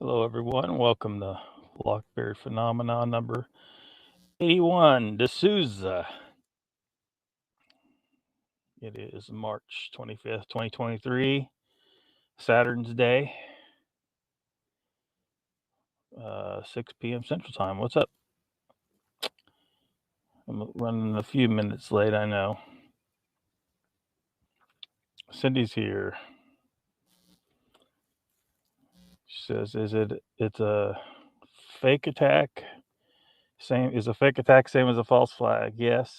Hello, everyone. Welcome to LOCKBEARD Phenomena number 81, Desouza. It is March 25th, 2023, Saturn's Day, 6 p.m. Central Time. What's up? I'm running a few minutes late, I know. Cindy's here. She says, it's a fake attack? Is a fake attack same as a false flag? Yes.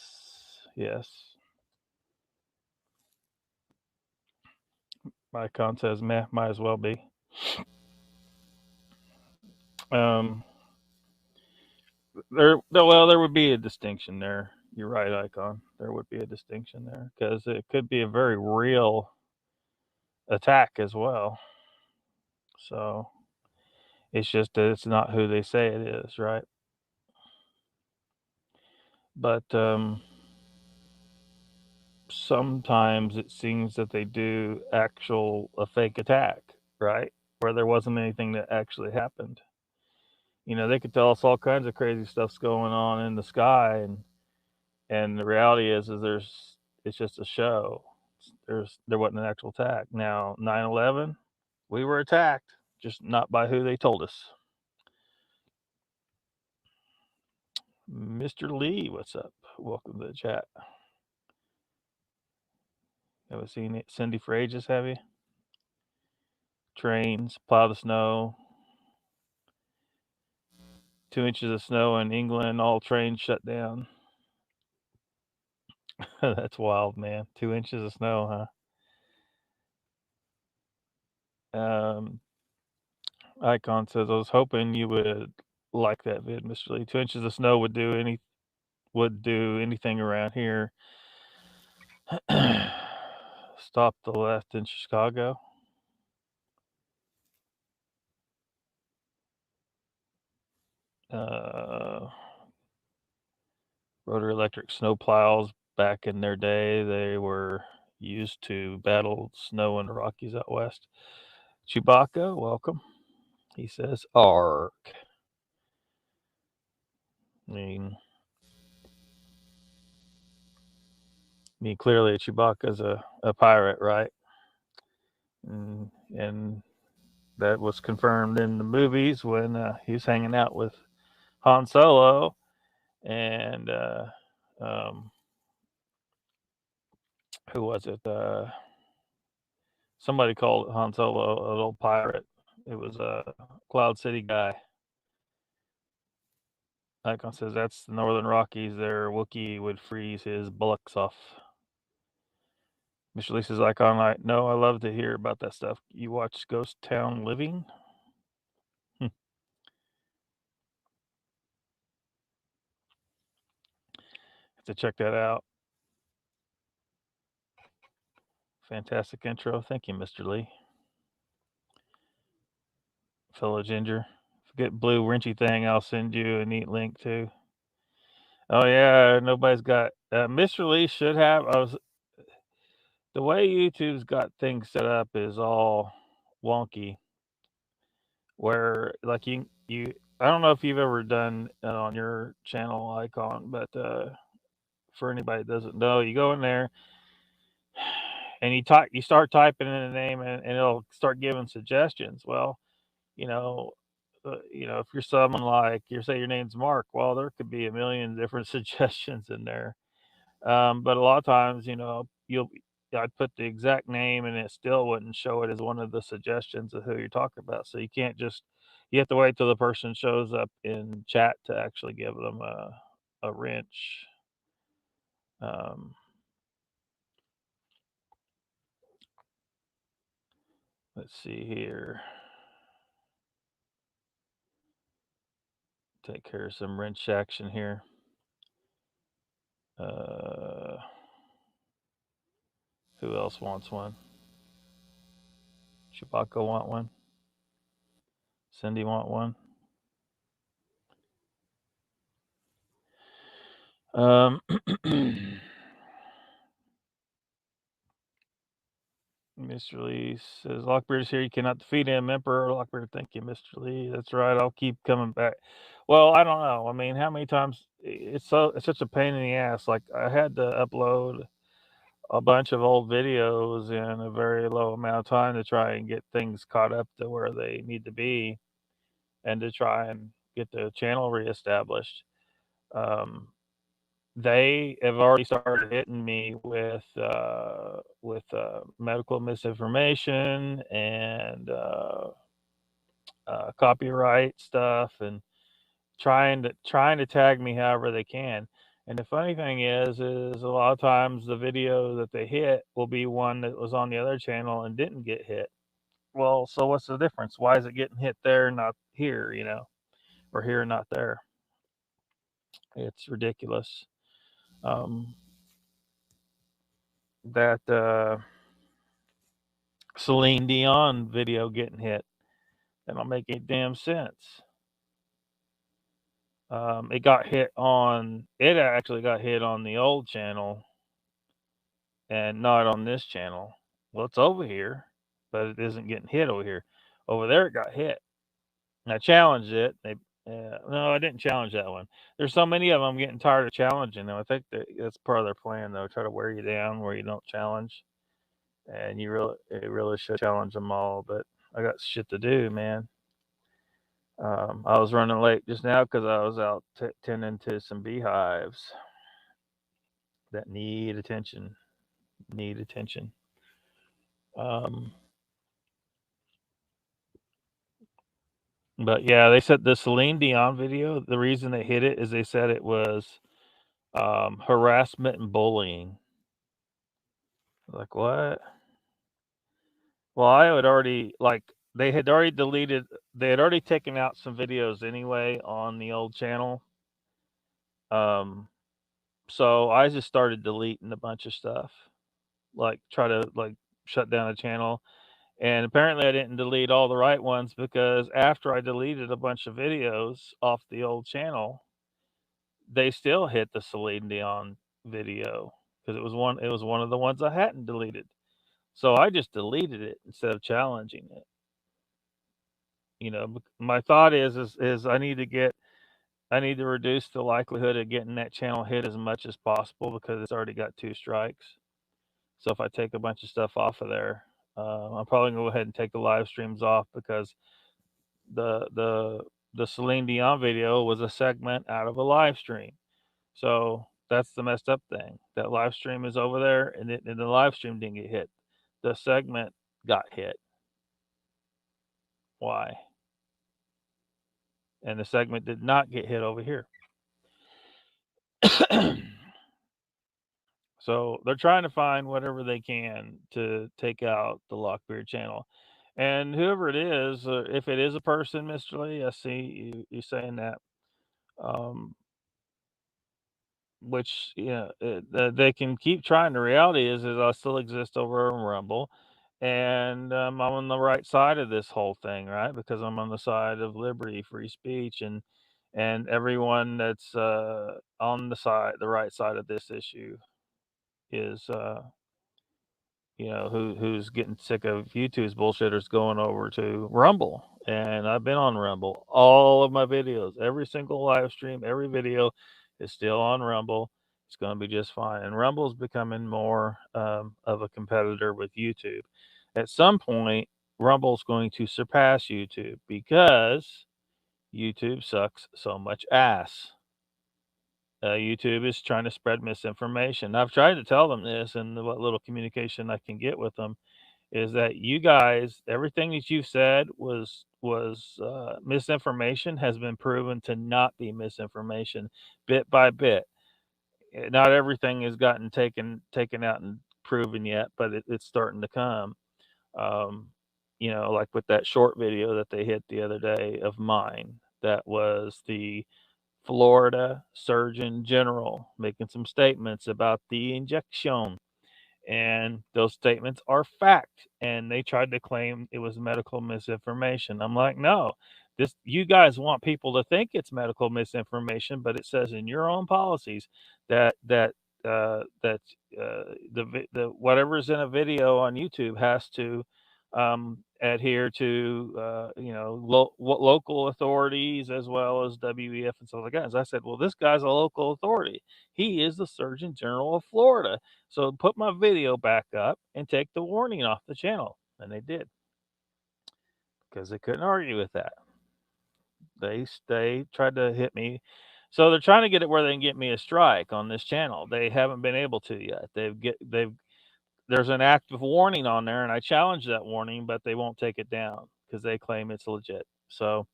Icon says, meh, might as well be. There would be a distinction there. You're right, Icon. There would be a distinction there because it could be a very real attack as well. So it's just that it's not who they say it is, right? But sometimes it seems that they do a fake attack, right? Where there wasn't anything that actually happened. They could tell us all kinds of crazy stuff's going on in the sky, and the reality is it's just a show. There wasn't an actual attack. Now 9/11, we were attacked, just not by who they told us. Mr. Lee, what's up? Welcome to the chat. Haven't seen it, Cindy for ages, have you? Trains, plow the snow. 2 inches of snow in England, all trains shut down. That's wild, man. 2 inches of snow, huh? Icon says, I was hoping you would like that vid, Mr. Lee. 2 inches of snow would do anything around here. Stop the left in Chicago. Rotary electric snow plows back in their day, they were used to battle snow in the Rockies out west. Chewbacca, welcome. He says, "Ark." I mean, clearly Chewbacca's a pirate, right? And that was confirmed in the movies when he was hanging out with Han Solo, and who was it? Somebody called Han Solo a little pirate. It was a Cloud City guy. Icon says that's the Northern Rockies. Their Wookiee would freeze his bullocks off. Mr. Lee says, Icon, I love to hear about that stuff. You watch Ghost Town Living? Have to check that out. Fantastic intro. Thank you, Mr. Lee. Fellow Ginger. Forget Blue Wrinchy thing. I'll send you a neat link too. Oh yeah, nobody's got. Mr. Lee should have. The way YouTube's got things set up is all wonky. Where like you, I don't know if you've ever done it on your channel, Icon, but for anybody that doesn't know, you go in there and you start typing in a name, and it'll start giving suggestions. Well, if you're someone like say your name's Mark, well, there could be a million different suggestions in there. But a lot of times, I'd put the exact name and it still wouldn't show it as one of the suggestions of who you're talking about. So you have to wait till the person shows up in chat to actually give them a wrench. Let's see here. Take care of some wrench action here. Who else wants one? Chewbacca want one? Cindy want one? Let me Mr. Lee says, Lockbeard is here. You cannot defeat him. Emperor Lockbeard, thank you, Mr. Lee. That's right. I'll keep coming back. Well, I don't know. I mean, how many times? It's such a pain in the ass. Like, I had to upload a bunch of old videos in a very low amount of time to try and get things caught up to where they need to be and to try and get the channel reestablished. They have already started hitting me with medical misinformation and copyright stuff, and trying to tag me however they can. And the funny thing is a lot of times the video that they hit will be one that was on the other channel and didn't get hit. Well, so what's the difference? Why is it getting hit there, not here? Or here, not there? It's ridiculous. That Celine Dion video getting hit. That don't make any damn sense. It actually got hit on the old channel and not on this channel. Well, it's over here, but it isn't getting hit over here. Over there, it got hit. And I challenged it. No, I didn't challenge that one. There's so many of them, I'm getting tired of challenging them. I think that's part of their plan, though. Try to wear you down where you don't challenge. And you really should challenge them all. But I got shit to do, man. I was running late just now because I was out tending to some beehives that need attention. But yeah, they said the Celine Dion video, the reason they hit it is they said it was harassment and bullying. Like, what? Well, I had already, they had already taken out some videos anyway on the old channel. So I just started deleting a bunch of stuff, try to shut down a channel. And apparently I didn't delete all the right ones, because after I deleted a bunch of videos off the old channel, they still hit the Celine Dion video because it was one of the ones I hadn't deleted. So I just deleted it instead of challenging it. My thought is I need to reduce the likelihood of getting that channel hit as much as possible, because it's already got 2 strikes. So if I take a bunch of stuff off of there, I'm probably gonna go ahead and take the live streams off, because the Celine Dion video was a segment out of a live stream. So that's the messed up thing. That live stream is over there, and the live stream didn't get hit. The segment got hit. Why? And the segment did not get hit over here. So they're trying to find whatever they can to take out the Lockbeard channel. And whoever it is, if it is a person, Mr. Lee, I see you saying that. Which, they can keep trying. The reality is I still exist over on Rumble, and I'm on the right side of this whole thing, right? Because I'm on the side of liberty, free speech, and everyone that's on the right side of this issue is who's getting sick of YouTube's bullshitters going over to Rumble. And I've been on Rumble. All of my videos, every single live stream, every video is still on Rumble. It's going to be just fine. And Rumble's becoming more of a competitor with YouTube. At some point, Rumble's going to surpass YouTube, because YouTube sucks so much ass. YouTube is trying to spread misinformation. I've tried to tell them this, and what little communication I can get with them is that you guys, everything that you've said was misinformation, has been proven to not be misinformation bit by bit. Not everything has gotten taken out and proven yet, but it's starting to come. Like with that short video that they hit the other day of mine, that was the Florida Surgeon General making some statements about the injection. And those statements are fact. And they tried to claim it was medical misinformation. I'm like, no, you guys want people to think it's medical misinformation, but it says in your own policies that the whatever's in a video on YouTube has to adhere to local authorities as well as WEF and stuff like that. As I said, well, this guy's a local authority. He is the Surgeon General of Florida. So put my video back up and take the warning off the channel. And they did, because they couldn't argue with that. They tried to hit me. So they're trying to get it where they can get me a strike on this channel. They haven't been able to yet. There's an active warning on there, and I challenged that warning, but they won't take it down because they claim it's legit. So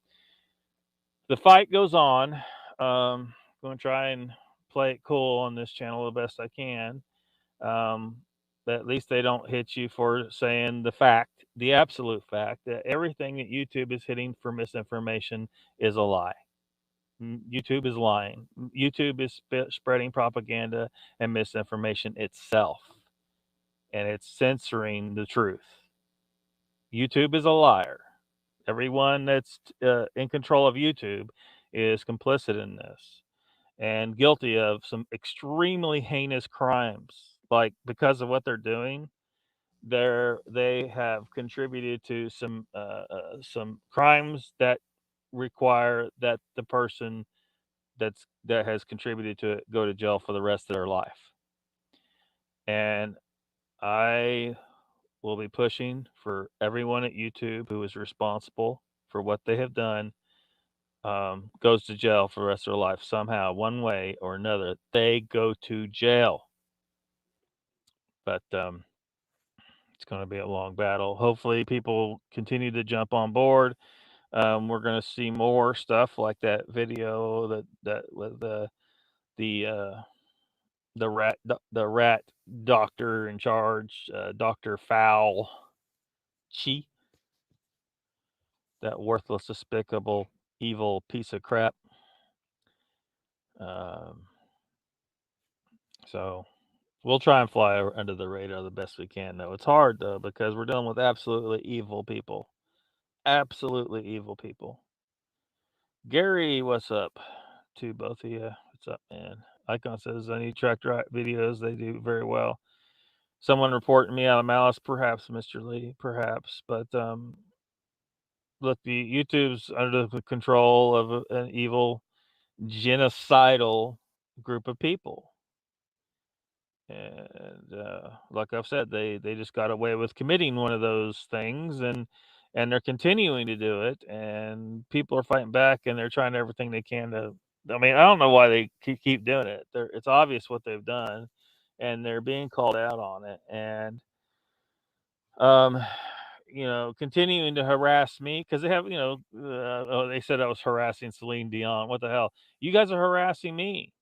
the fight goes on. I'm going to try and play it cool on this channel the best I can. But at least they don't hit you for saying the absolute fact that everything that YouTube is hitting for misinformation is a lie. YouTube is lying. YouTube is spreading propaganda and misinformation itself, and it's censoring the truth. YouTube is a liar. Everyone that's in control of YouTube is complicit in this and guilty of some extremely heinous crimes. Like, because of what they're doing, they have contributed to some crimes that require that the person that has contributed to it go to jail for the rest of their life. And I will be pushing for everyone at YouTube who is responsible for what they have done goes to jail for the rest of their life somehow, one way or another. They go to jail. But it's going to be a long battle. Hopefully, people continue to jump on board. We're going to see more stuff like that video that with the rat doctor in charge, Dr. Fowl Chi, that worthless, despicable, evil piece of crap. So we'll try and fly under the radar the best we can, though. It's hard, though, because we're dealing with absolutely evil people. Absolutely evil people. Gary, what's up to both of you? What's up, man? Icon says, I need track videos. They do very well. Someone reporting me out of malice, perhaps, Mr. Lee, perhaps. But look, the YouTube's under the control of an evil, genocidal group of people. And like I've said, they just got away with committing one of those things, and they're continuing to do it, and people are fighting back, and they're trying everything they can to. I mean, I don't know why they keep doing it. It's obvious what they've done, and they're being called out on it, and continuing to harass me because they have, they said I was harassing Celine Dion. What the hell? You guys are harassing me.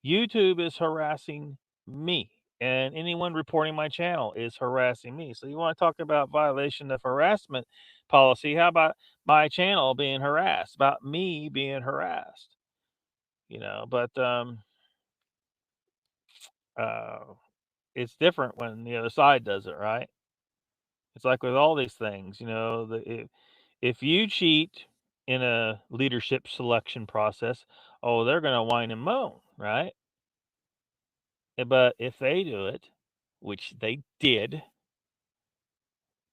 YouTube is harassing me, and anyone reporting my channel is harassing me. So you want to talk about violation of harassment policy? How about my channel being harassed? About me being harassed? But it's different when the other side does it, right? It's like with all these things, if you cheat in a leadership selection process, oh, they're going to whine and moan, right? But if they do it, which they did,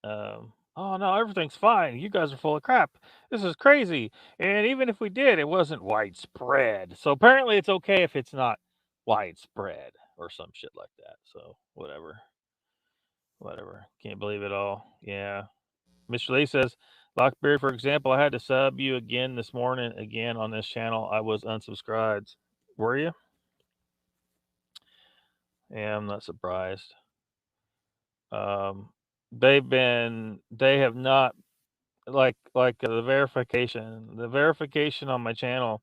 oh no, everything's fine. You guys are full of crap. This is crazy. And even if we did, it wasn't widespread. So apparently it's okay if it's not widespread or some shit like that. So whatever. Can't believe it all. Yeah. Mr. Lee says, Lockbeard, for example, I had to sub you again this morning, again on this channel. I was unsubscribed. Were you? Yeah, I'm not surprised. They have not, like the verification on my channel,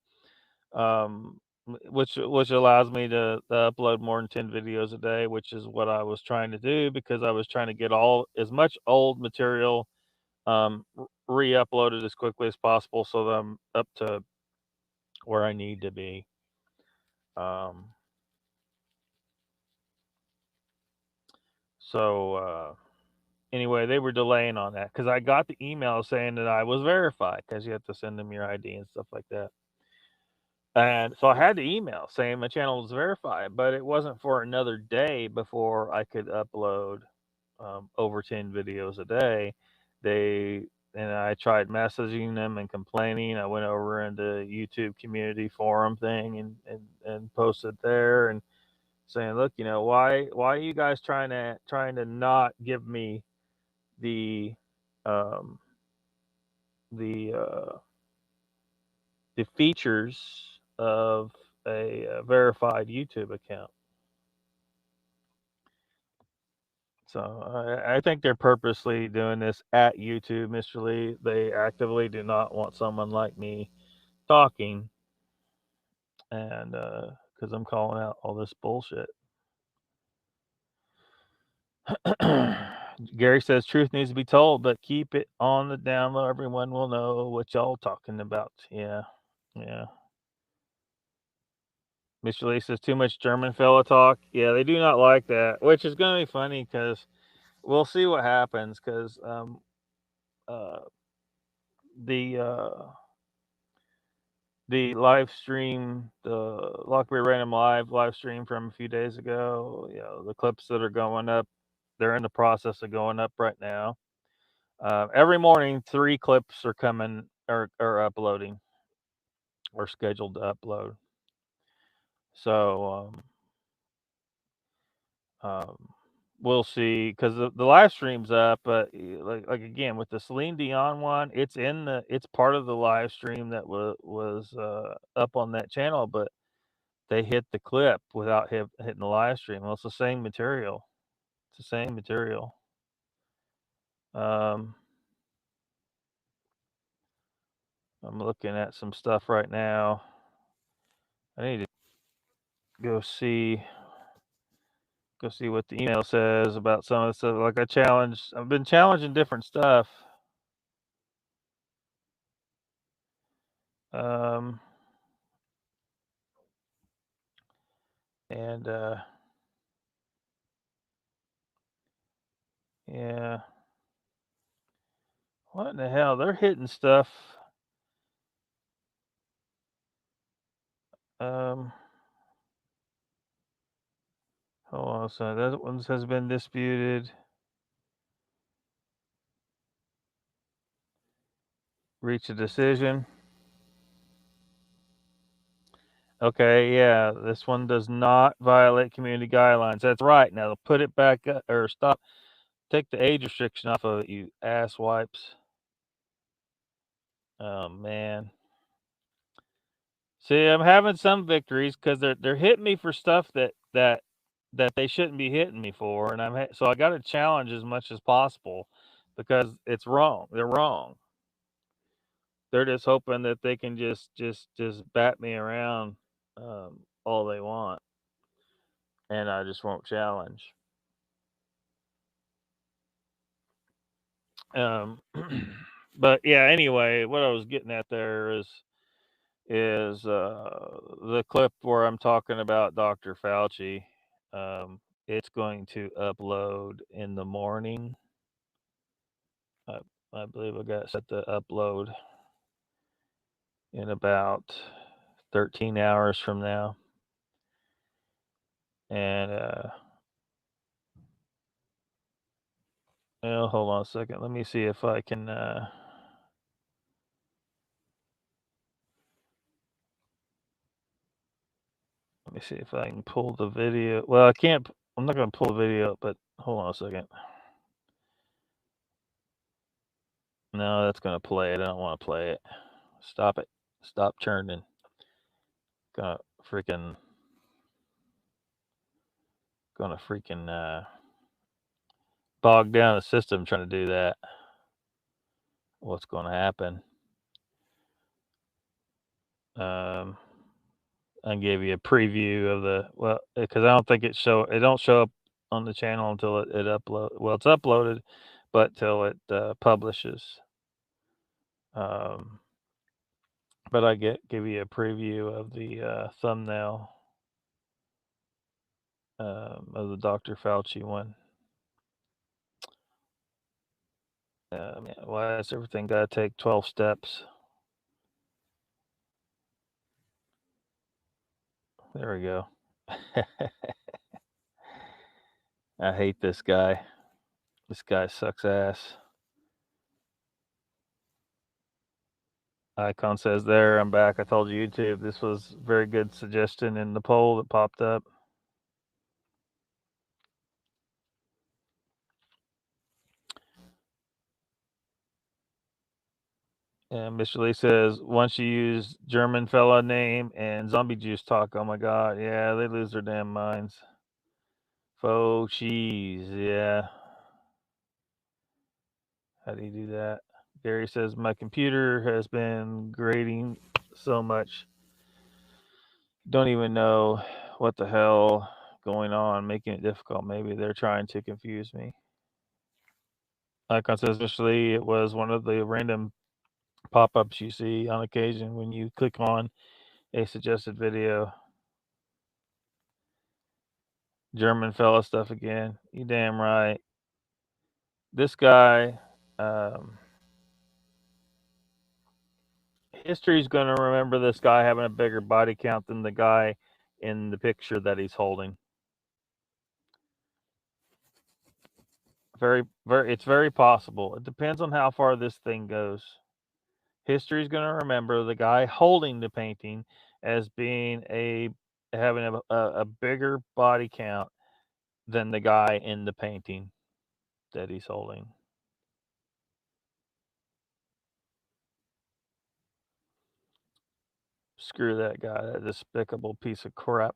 which allows me to upload more than 10 videos a day, which is what I was trying to do, because I was trying to get as much old material re-uploaded as quickly as possible, so that I'm up to where I need to be. Anyway, they were delaying on that because I got the email saying that I was verified, because you have to send them your ID and stuff like that. And so I had to email saying my channel was verified, but it wasn't for another day before I could upload over 10 videos a day. And I tried messaging them and complaining. I went over into YouTube community forum thing and posted there and saying, look, why are you guys trying to not give me the um, the features of a verified YouTube account? So I think they're purposely doing this at YouTube, Mr. Lee. They actively do not want someone like me talking, and because I'm calling out all this bullshit. Gary says truth needs to be told, but keep it on the down low. Everyone will know what y'all talking about. Yeah. Mr. Lee says too much German fella talk. Yeah, they do not like that, which is going to be funny because we'll see what happens. Because uh, the live stream, the LOCKBEARD Random live stream from a few days ago, the clips that are going up, they're in the process of going up right now. Every morning, 3 clips are coming or uploading or scheduled to upload. So we'll see, because the live stream's up, but like again with the Celine Dion one, it's part of the live stream that was up on that channel, but they hit the clip without hitting the live stream. Well, it's the same material. I'm looking at some stuff right now. I need to go see what the email says about some of the stuff. Like I've been challenging different stuff. And yeah, what in the hell? They're hitting stuff. Hold on, so that one has been disputed. Reach a decision. Okay, yeah, this one does not violate community guidelines. That's right. Now put it back up, or stop. Take the age restriction off of it, you ass wipes. Oh man. See, I'm having some victories because they're hitting me for stuff that they shouldn't be hitting me for, and so I got to challenge as much as possible because it's wrong. They're wrong. They're just hoping that they can just bat me around all they want, and I just won't challenge. But yeah, anyway, what I was getting at there is the clip where I'm talking about Dr. Fauci. It's going to upload in the morning. I believe I got set to upload in about 13 hours from now. And hold on a second. Let me see if I can let me see if I can pull the video. Well, I can't. I'm not going to pull the video up, but hold on a second. No, that's going to play it. I don't want to play it. Stop it. Stop churning. Gonna freaking bog down the system trying to do that. What's going to happen? I gave you a preview of because I don't think it don't show up on the channel until it upload. Well, it's uploaded, but till it publishes. But I give you a preview of the thumbnail of the Dr. Fauci one. Man, why does everything got to take 12 steps? There we go. I hate this guy. This guy sucks ass. Icon says there, I'm back. I told you YouTube, this was very good suggestion in the poll that popped up. And Mr. Lee says, once you use German fella name and zombie juice talk, oh my God, yeah, they lose their damn minds. Faux cheese, yeah. How do you do that? Gary says, my computer has been grading so much. Don't even know what the hell going on, making it difficult. Maybe they're trying to confuse me. Icon says, Mr. Lee, it was one of the random pop-ups you see on occasion when you click on a suggested video. German fella stuff again. You damn right. This guy, history's going to remember this guy having a bigger body count than the guy in the picture that he's holding. It's very possible. It depends on how far this thing goes. History's going to remember the guy holding the painting as being having a bigger body count than the guy in the painting that he's holding. Screw that guy, that despicable piece of crap.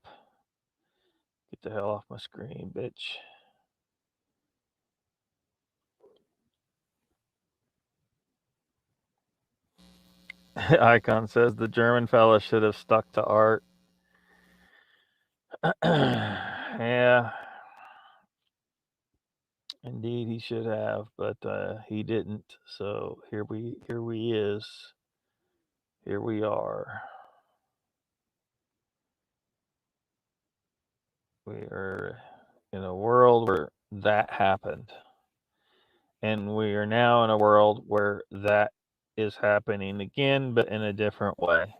Get the hell off my screen, bitch. Icon says the German fella should have stuck to art. Yeah. Indeed, he should have, but he didn't. So here we is. Here we are. We are in a world where that happened, and we are now in a world where that is happening again, but in a different way.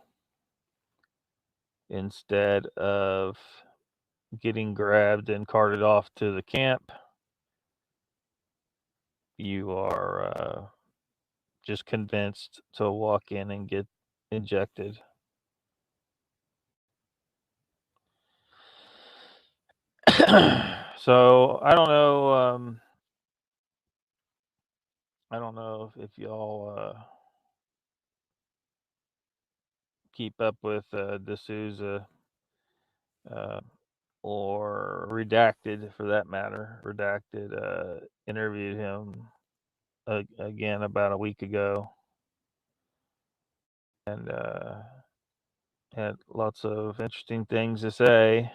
Instead of getting grabbed and carted off to the camp, you are just convinced to walk in and get injected. So I don't know. I don't know if y'all keep up with Desouza or Redacted, for that matter. Redacted interviewed him again about a week ago, and had lots of interesting things to say.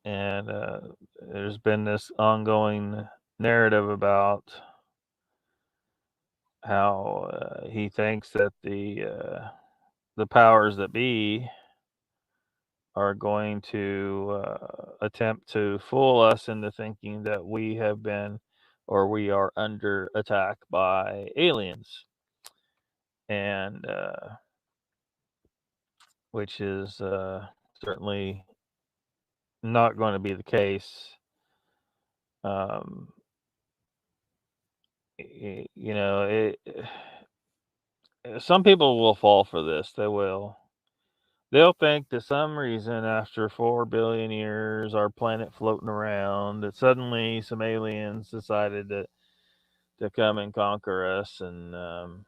And there's been this ongoing narrative about how he thinks that the powers that be are going to attempt to fool us into thinking that we have been or we are under attack by aliens, and which is certainly not going to be the case. You know, some people will fall for this. They will. They'll think that some reason after 4 billion years, our planet floating around, that suddenly some aliens decided to come and conquer us. And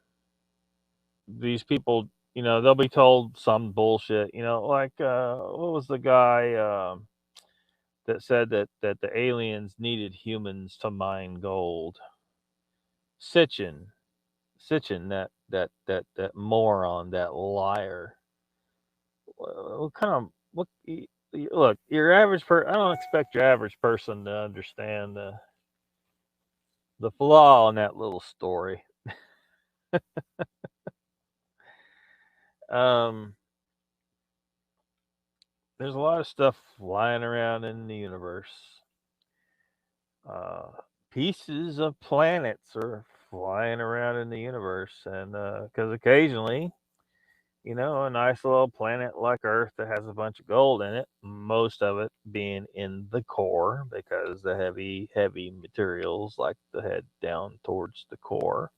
these people, they'll be told some bullshit, like, what was the guy that said that the aliens needed humans to mine gold? Sitchin, that moron, that liar. What kind of look? Your average I don't expect your average person to understand the flaw in that little story. There's a lot of stuff flying around in the universe. Pieces of planets are flying around in the universe, and because occasionally, a nice little planet like Earth that has a bunch of gold in it, most of it being in the core, because the heavy materials like to head down towards the core.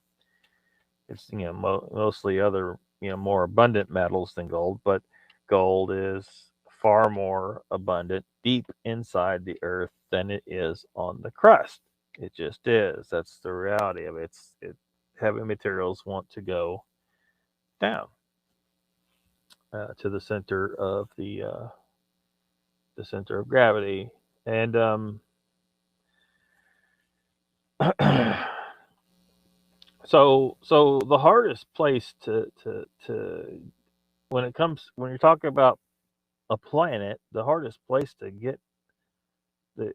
It's mostly other more abundant metals than gold, but gold is far more abundant deep inside the Earth than it is on the crust. It just is. That's the reality of it. Heavy materials want to go down to the center of the center of gravity, and so the hardest place to when you're talking about a planet, the hardest place to get the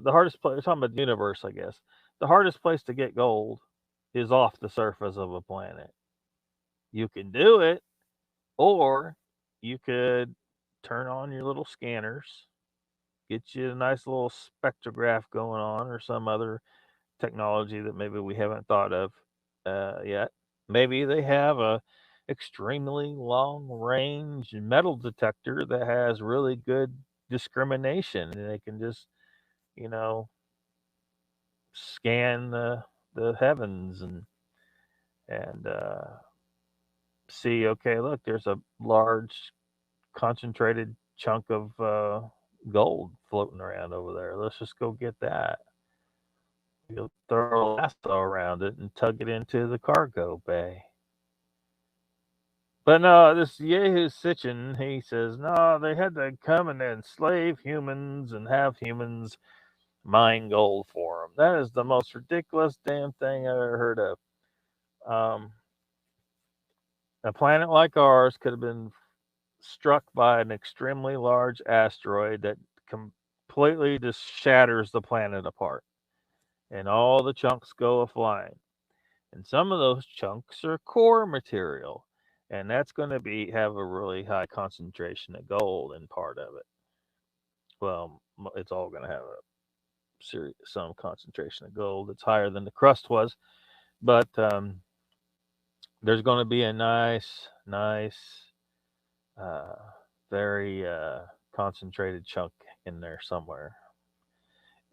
hardest place, we're talking about the universe, I guess. The hardest place to get gold is off the surface of a planet. You can do it, or you could turn on your little scanners, get you a nice little spectrograph going on, or some other technology that maybe we haven't thought of yet. Maybe they have a extremely long range metal detector that has really good discrimination, and they can just you know scan the heavens and see, okay, look, there's a large concentrated chunk of gold floating around over there. Let's just go get that. You'll throw a lasso around it and tug it into the cargo bay. But no, this Yehu Sitchin, he says, no, they had to come and enslave humans and have humans mine gold for them. That is the most ridiculous damn thing I ever heard of. A planet like ours could have been struck by an extremely large asteroid that completely just shatters the planet apart, and all the chunks go a-flying. And some of those chunks are core material, and that's going to have a really high concentration of gold in part of it. Well, it's all going to have some concentration of gold that's higher than the crust was, but there's going to be a nice, very concentrated chunk in there somewhere.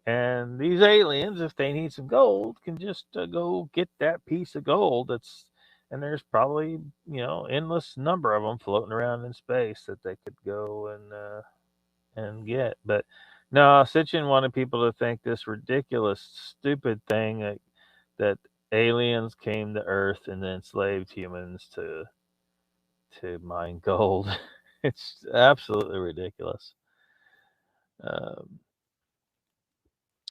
And these aliens, if they need some gold, can just go get that piece of gold. And there's probably endless number of them floating around in space that they could go and get. But no, Sitchin wanted people to think this ridiculous, stupid thing that aliens came to Earth and enslaved humans to mine gold. It's absolutely ridiculous.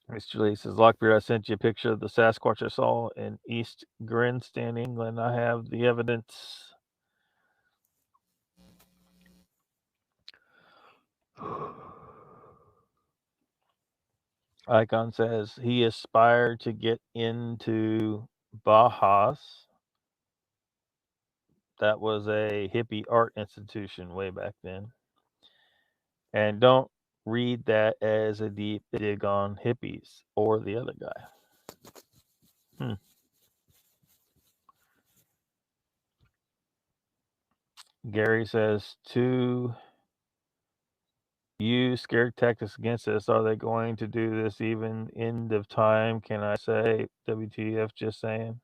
Mr. Lee says, Lockbeard, I sent you a picture of the Sasquatch I saw in East Grinstead, England. I have the evidence. Icon says he aspired to get into Bahas. That was a hippie art institution way back then. And don't read that as a deep dig on hippies or the other guy. Gary says, to use scared tactics against us, are they going to do this even end of time? Can I say WTF, just saying?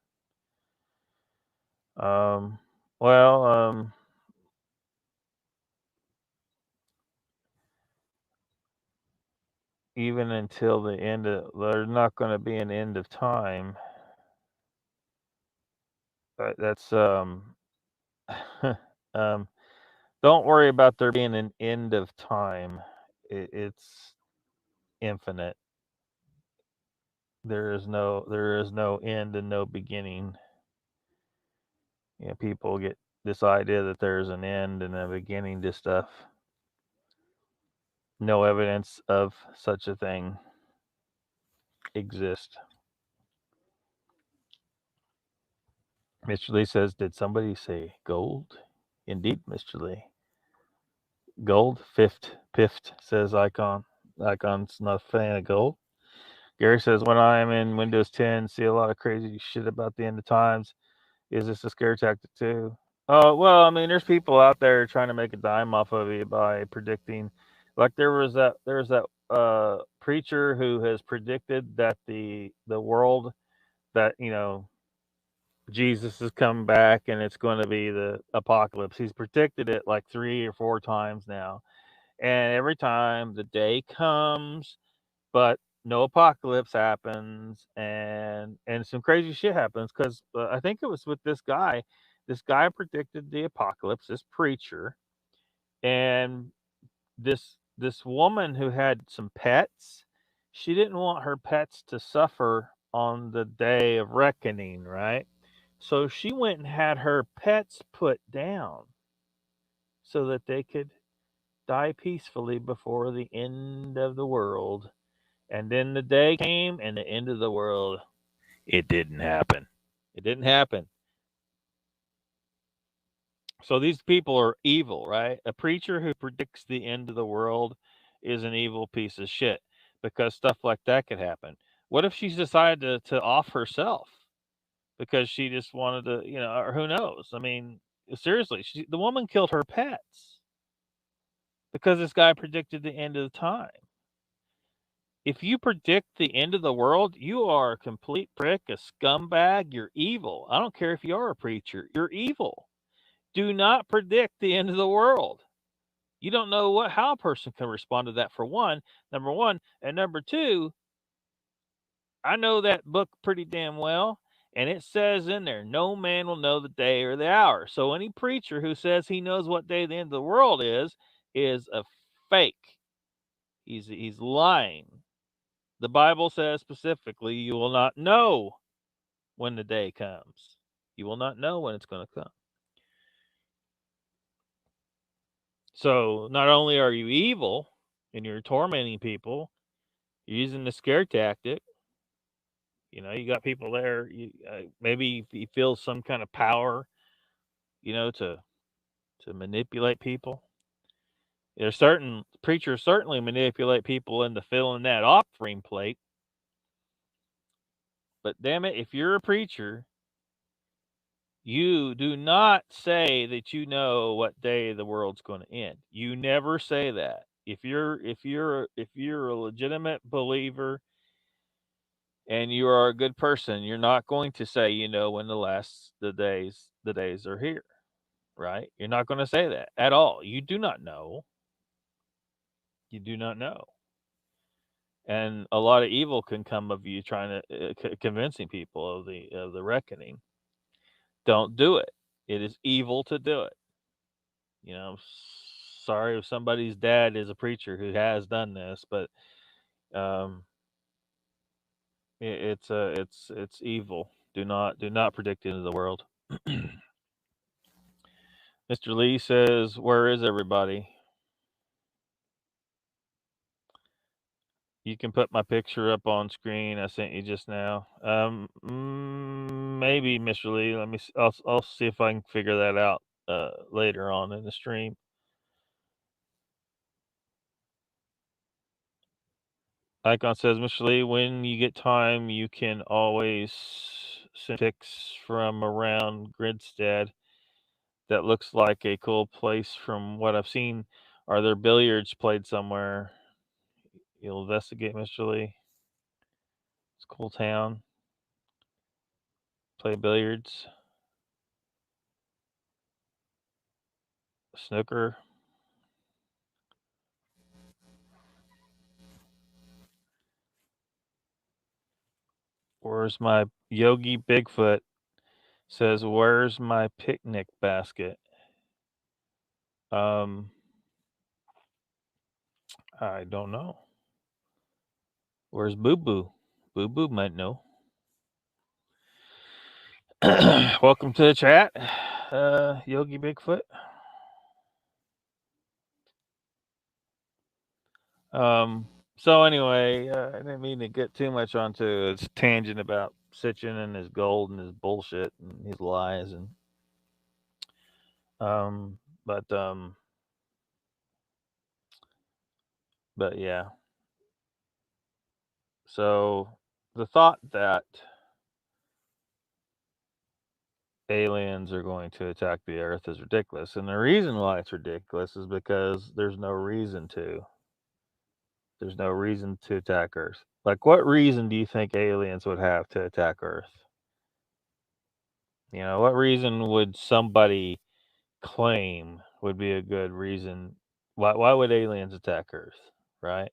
Well, even until the end of, there's not going to be an end of time. But that's don't worry about there being an end of time. It's infinite. There is no end and no beginning. People get this idea that there's an end and a beginning to stuff. No evidence of such a thing exists. Mr. Lee says, did somebody say gold? Indeed, Mr. Lee. Gold, piffed, says Icon. Icon's not a fan of gold. Gary says, when I am in Windows 10, see a lot of crazy shit about the end of times. Is this a scare tactic too? Oh, well, I mean, there's people out there trying to make a dime off of you by predicting. Like there was that preacher who has predicted that the world, that Jesus is coming back and it's going to be the apocalypse. He's predicted it like 3 or 4 times now. And every time the day comes, but no apocalypse happens, and some crazy shit happens, because I think it was with this guy. This guy predicted the apocalypse, this preacher, and this woman who had some pets, she didn't want her pets to suffer on the day of reckoning, right? So she went and had her pets put down so that they could die peacefully before the end of the world. And then the day came and the end of the world. It didn't happen. It didn't happen. So these people are evil, right? A preacher who predicts the end of the world is an evil piece of shit, because stuff like that could happen. What if she's decided to off herself because she just wanted to, or who knows? I mean, seriously, the woman killed her pets because this guy predicted the end of the time. If you predict the end of the world, you are a complete prick, a scumbag. You're evil. I don't care if you are a preacher. You're evil. Do not predict the end of the world. You don't know how a person can respond to that, for one, number one. And number two, I know that book pretty damn well. And it says in there, no man will know the day or the hour. So any preacher who says he knows what day the end of the world is a fake. He's lying. The Bible says specifically, you will not know when the day comes. You will not know when it's going to come. So not only are you evil and you're tormenting people, you're using the scare tactic. You got people there. Maybe he feels some kind of power, to manipulate people. There's certain preachers certainly manipulate people into filling that offering plate. But damn it, if you're a preacher, you do not say that you know what day the world's going to end. You never say that. If you're a legitimate believer and you are a good person, you're not going to say when the days are here, right? You're not going to say that at all. You do not know. You do not know. And a lot of evil can come of you trying to convincing people of the reckoning. Don't do it. It is evil to do it. Sorry if somebody's dad is a preacher who has done this, but it's evil. Do not predict the end of the world. Mr. Lee says, "Where is everybody?" You can put my picture up on screen. I sent you just now. Maybe, Mr. Lee. Let me. I'll see if I can figure that out later on in the stream. Icon says, Mr. Lee, when you get time, you can always send pics from around Gridstead. That looks like a cool place from what I've seen. Are there billiards played somewhere? You'll investigate, Mr. Lee. It's a cool town. Play billiards. Snooker. Where's my Yogi Bigfoot? Says, where's my picnic basket? I don't know. Where's Boo Boo? Boo Boo might know. Welcome to the chat, Yogi Bigfoot. So anyway, I didn't mean to get too much onto this tangent about Sitchin and his gold and his bullshit and his lies and but yeah. So the thought that aliens are going to attack the Earth is ridiculous. And the reason why it's ridiculous is because there's no reason to. There's no reason to attack Earth. Like, what reason do you think aliens would have to attack Earth? You know, what reason would somebody claim would be a good reason? Why would aliens attack Earth, right?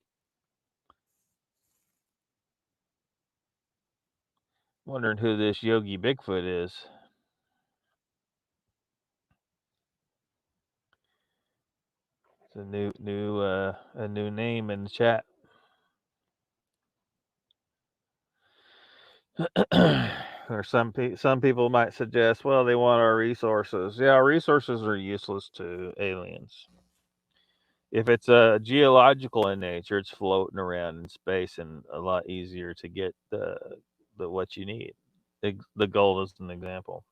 Wondering who this Yogi Bigfoot is. It's a new name in the chat. Or some people might suggest, well, they want our resources. Yeah, our resources are useless to aliens. If it's geological in nature, it's floating around in space and a lot easier to get the what you need. The gold is an example.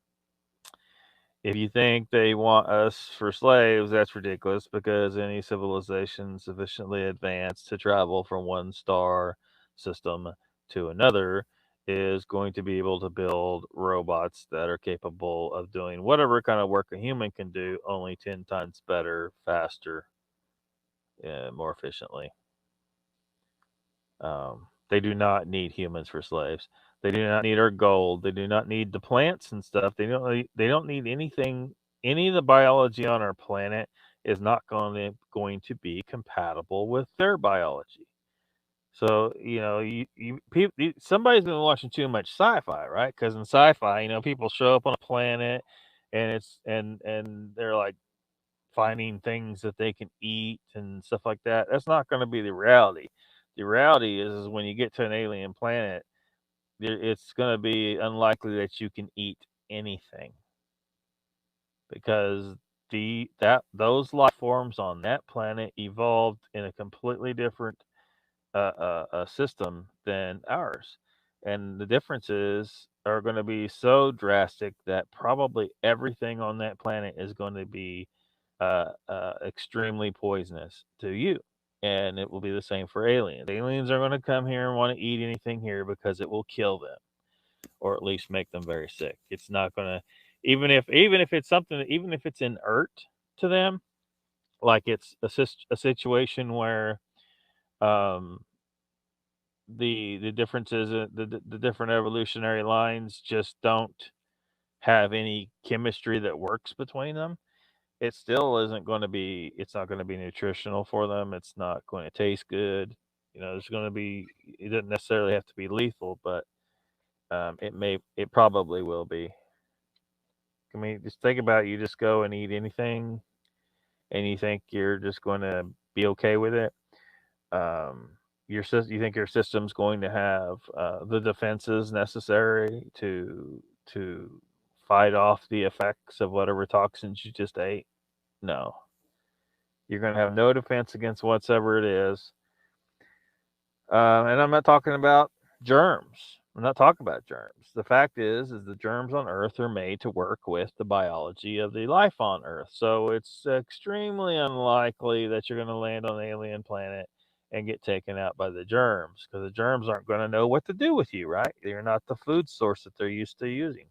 If you think they want us for slaves, that's ridiculous because any civilization sufficiently advanced to travel from one star system to another is going to be able to build robots that are capable of doing whatever kind of work a human can do, only 10 times better, faster, more efficiently. They do not need humans for slaves. They do not need our gold. They do not need the plants and stuff. They don't need anything. Any of the biology on our planet is not going to be compatible with their biology. So you know, somebody's been watching too much sci-fi, right? Because in sci-fi, you know, people show up on a planet, and and they're like finding things that they can eat and stuff like that. That's not going to be the reality. The reality is when you get to an alien planet, it's going to be unlikely that you can eat anything because those life forms on that planet evolved in a completely different system than ours, and the differences are going to be so drastic that probably everything on that planet is going to be extremely poisonous to you. And it will be the same for aliens. Aliens are going to come here and want to eat anything here because it will kill them, or at least make them very sick. It's not going to, even if it's something, even if it's inert to them, like it's a situation where um, the differences, the different evolutionary lines just don't have any chemistry that works between them. It still isn't going to be. It's not going to be nutritional for them. It's not going to taste good. You know, there's going to be. It doesn't necessarily have to be lethal, but it may. It probably will be. I mean, just think about it. You just go and eat anything, and you think you're just going to be okay with it. Um, you think your system's going to have the defenses necessary to fight off the effects of whatever toxins you just ate? No, you're going to have no defense against whatever it is. And I'm not talking about germs. I'm not talking about germs. The fact is the germs on Earth are made to work with the biology of the life on Earth. So it's extremely unlikely that you're going to land on an alien planet and get taken out by the germs because the germs aren't going to know what to do with you, right? You're not the food source that they're used to using.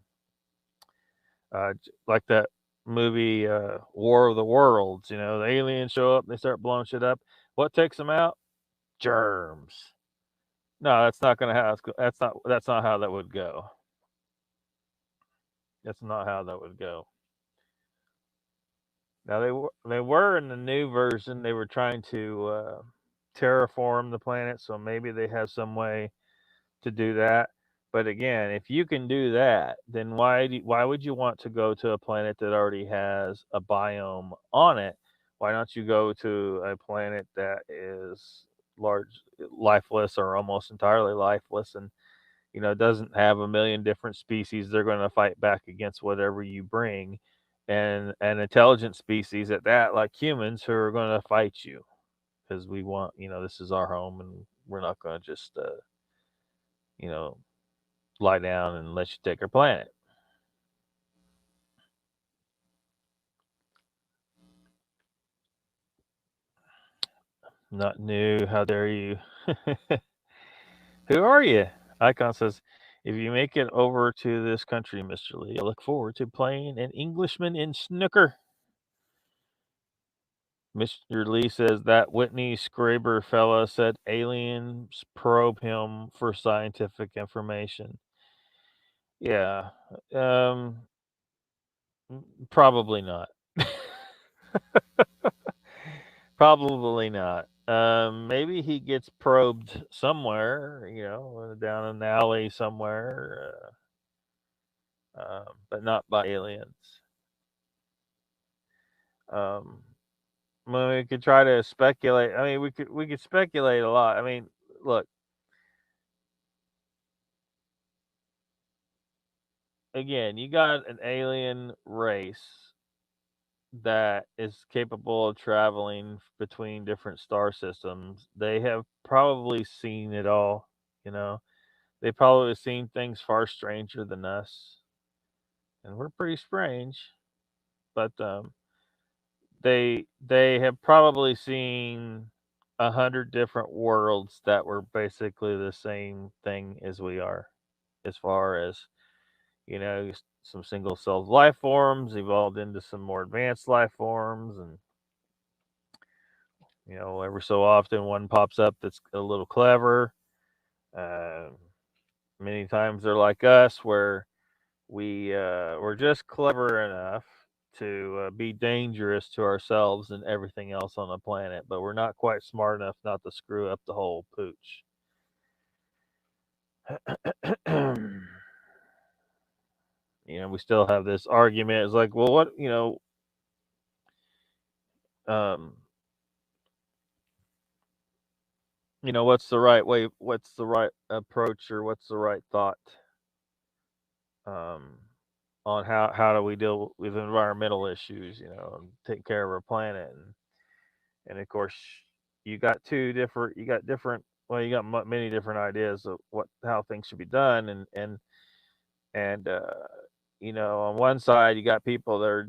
Like that movie War of the Worlds, you know, the aliens show up, they start blowing shit up. What takes them out? Germs. No, that's not going to have. That's not how that would go. That's not how that would go. Now they were in the new version. They were trying to terraform the planet, so maybe they have some way to do that. But again, if you can do that, then why would you want to go to a planet that already has a biome on it? Why don't you go to a planet that is large lifeless or almost entirely lifeless and you know, doesn't have a million different species, they're going to fight back against whatever you bring, and an intelligent species at that, like humans, who are going to fight you because we want, you know, this is our home, and we're not going to just, you know, lie down and let you take our planet. Not new. How dare you? Who are you? Icon says, if you make it over to this country, Mr. Lee, I look forward to playing an Englishman in snooker. Mr. Lee says that Whitney Scraber fella said aliens probe him for scientific information. Yeah. Probably not. Probably not. Maybe he gets probed somewhere, down an alley somewhere, but not by aliens. Um, well, we could try to speculate. I mean, we could speculate a lot. I mean, look, again, you got an alien race that is capable of traveling between different star systems. They have probably seen it all, you know. They probably have seen things far stranger than us, and we're pretty strange. But they have probably seen 100 different worlds that were basically the same thing as we are, as far as some single celled life forms evolved into some more advanced life forms, and every so often one pops up that's a little clever. Uh, Many times they're like us, where we're just clever enough to be dangerous to ourselves and everything else on the planet, but we're not quite smart enough not to screw up the whole pooch. We still have this argument. It's like, well, um, what's the right way? What's the right approach, or what's the right thought um, on how do we deal with environmental issues? And take care of our planet, and of course, you got different. Well, you got many different ideas of how things should be done, and on one side you got people that are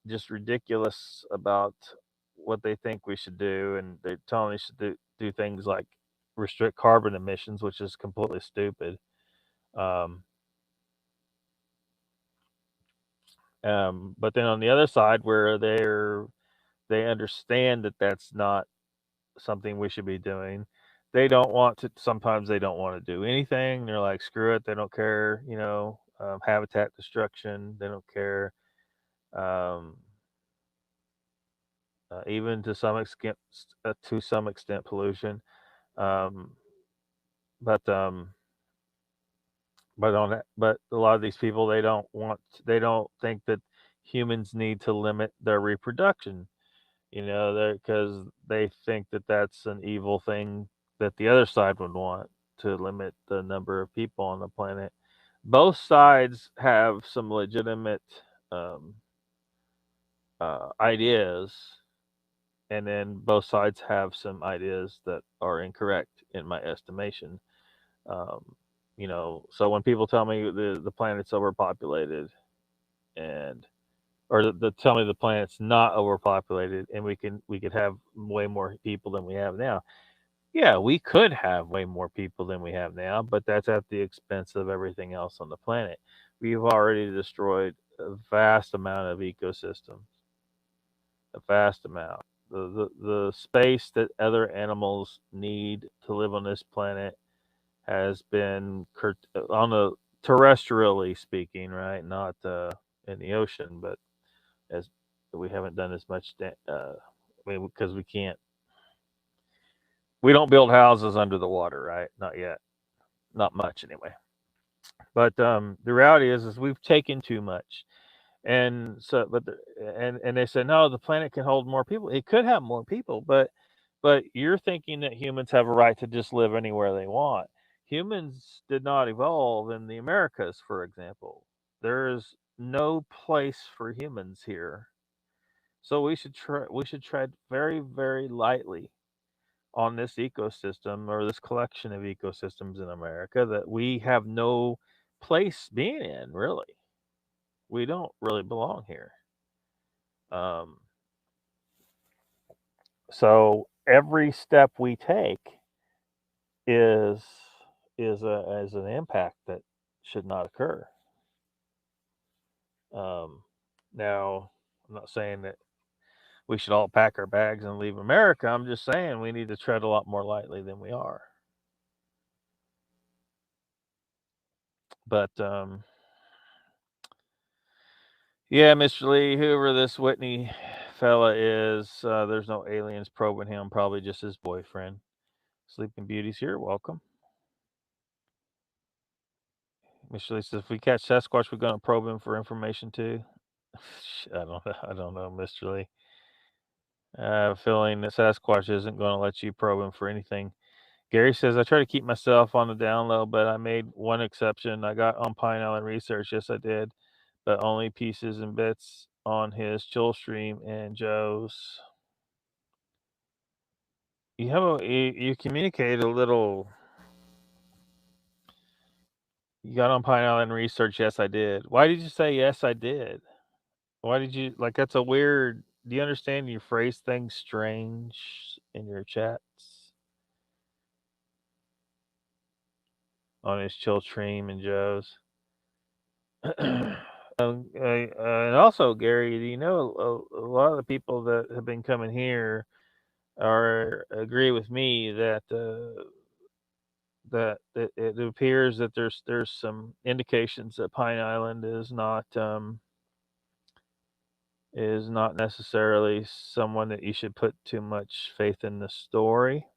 just ridiculous about what they think we should do, and they're telling us to do things like restrict carbon emissions, which is completely stupid. Um, but then on the other side, where they understand that that's not something we should be doing, they don't want to. Sometimes they don't want to do anything. They're like, screw it. They don't care. Habitat destruction. They don't care. Um, Even to some extent, pollution. Um, but but a lot of these people, they don't think that humans need to limit their reproduction. Because they think that that's an evil thing that the other side would want, to limit the number of people on the planet. Both sides have some legitimate um, ideas, and then both sides have some ideas that are incorrect in my estimation. Um, so when people tell me the planet's overpopulated, and or tell me the planet's not overpopulated, and we could have way more people than we have now. Yeah, we could have way more people than we have now, but that's at the expense of everything else on the planet. We've already destroyed a vast amount of ecosystems, a vast amount. The space that other animals need to live on this planet has been on a terrestrially speaking, right? Not in the ocean, but as we haven't done as much. I mean, because we don't build houses under the water, right? Not yet, not much anyway. But the reality is we've taken too much, and so and they said no, the planet can hold more people. It could have more people, but you're thinking that humans have a right to just live anywhere they want. Humans did not evolve in the Americas, for example. There is no place for humans here. So we should tread very, very lightly on this ecosystem, or this collection of ecosystems in America that we have no place being in, really. We don't really belong here. Um, so every step we take is is an impact that should not occur. Now, I'm not saying that we should all pack our bags and leave America. I'm just saying we need to tread a lot more lightly than we are. But yeah, Mr. Lee, whoever this Whitney fella is, there's no aliens probing him. Probably just his boyfriend. Sleeping Beauty's here. Welcome. Mr. Lee says, if we catch Sasquatch, we're going to probe him for information too. I don't know, Mr. Lee. I have a feeling that Sasquatch isn't going to let you probe him for anything. Gary says, I try to keep myself on the down low, but I made one exception. I got on Pine Island Research. Yes, I did. But only pieces and bits on his chill stream and Joe's. You communicate a little. You got on Pine Island Research. Yes, I did. Why did you say yes, I did? Why did you like? That's a weird. Do you understand? You phrase things strange in your chats on his chill stream and Joe's. And also, Gary, do you know a lot of the people that have been coming here agree with me that that it appears that there's some indications that Pine Island is not necessarily someone that you should put too much faith in the story.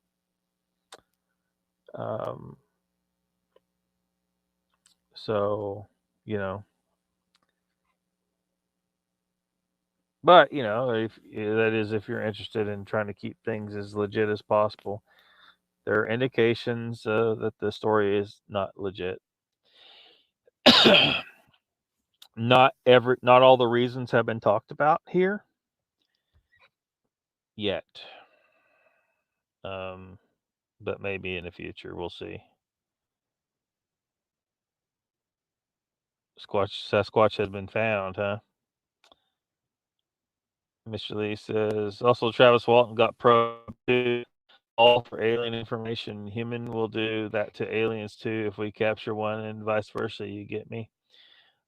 So, you know, but if that is if you're interested in trying to keep things as legit as possible, there are indications that the story is not legit. Not all the reasons have been talked about here yet. But maybe in the future, we'll see. Sasquatch has been found, huh? Mr. Lee says, also Travis Walton got probed too, all for alien information. Human will do that to aliens too if we capture one, and vice versa. You get me?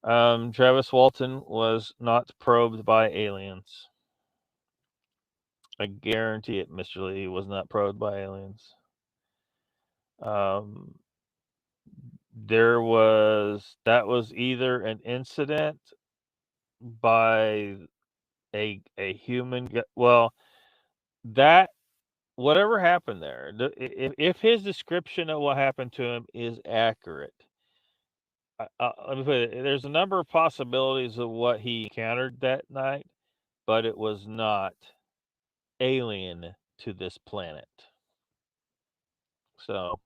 Travis Walton was not probed by aliens. I guarantee it, Mr. Lee was not probed by aliens. That was either an incident by a human. Well, that whatever happened there, if his description of what happened to him is accurate, let me put it. There's a number of possibilities of what he encountered that night, but it was not alien to this planet. So,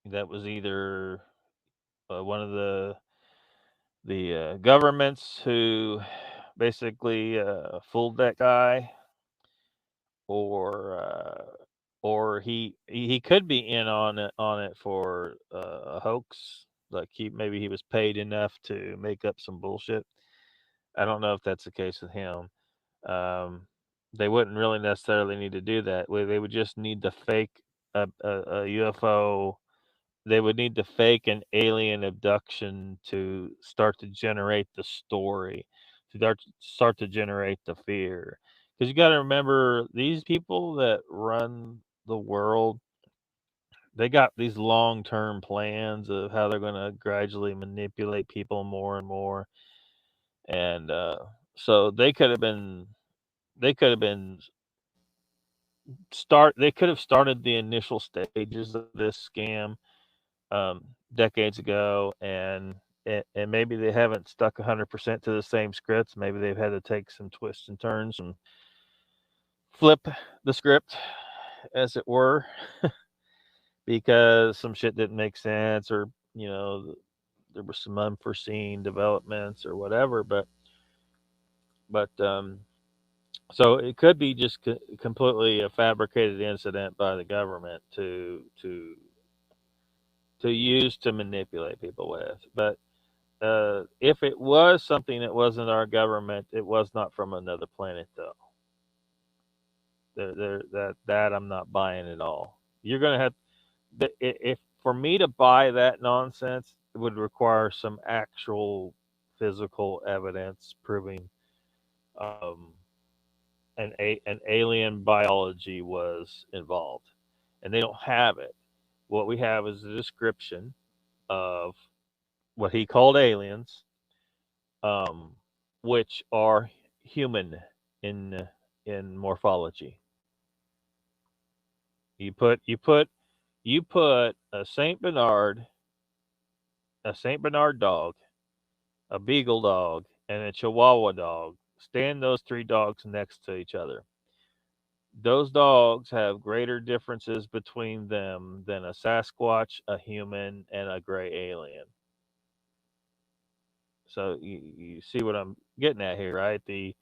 that was either one of the governments who basically fooled that guy, or he could be in on it for a hoax. Like maybe he was paid enough to make up some bullshit. I don't know if that's the case with him. They wouldn't really necessarily need to do that. They would just need to fake a UFO. They would need to fake an alien abduction to start to generate the story, to start to generate the fear. Because you got to remember, these people that run the world, they got these long-term plans of how they're going to gradually manipulate people more and more, and so they could have been they could have started the initial stages of this scam decades ago, and maybe they haven't stuck 100% to the same scripts. Maybe they've had to take some twists and turns and flip the script, as it were, because some shit didn't make sense, or there were some unforeseen developments or whatever. But so it could be just completely a fabricated incident by the government to use to manipulate people with. But if it was something that wasn't our government, it was not from another planet, though. That I'm not buying at all. You're going to have if for me to buy that nonsense, it would require some actual physical evidence proving um, an alien biology was involved, and they don't have it. What we have is a description of what he called aliens, um, which are human in in morphology. You put a Saint Bernard dog, a beagle dog, and a Chihuahua dog. Stand those three dogs next to each other. Those dogs have greater differences between them than a Sasquatch, a human, and a gray alien. So you see what I'm getting at here, right? The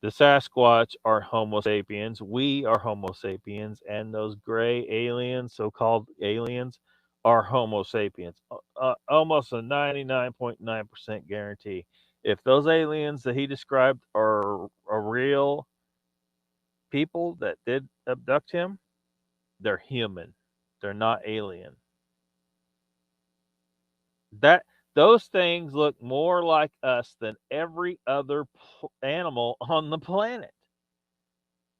Sasquatch are Homo sapiens. We are Homo sapiens, and those gray aliens, so-called aliens, are Homo sapiens. Almost a 99.9% guarantee. If those aliens that he described are real people that did abduct him, they're human. They're not alien. That those things look more like us than every other animal on the planet.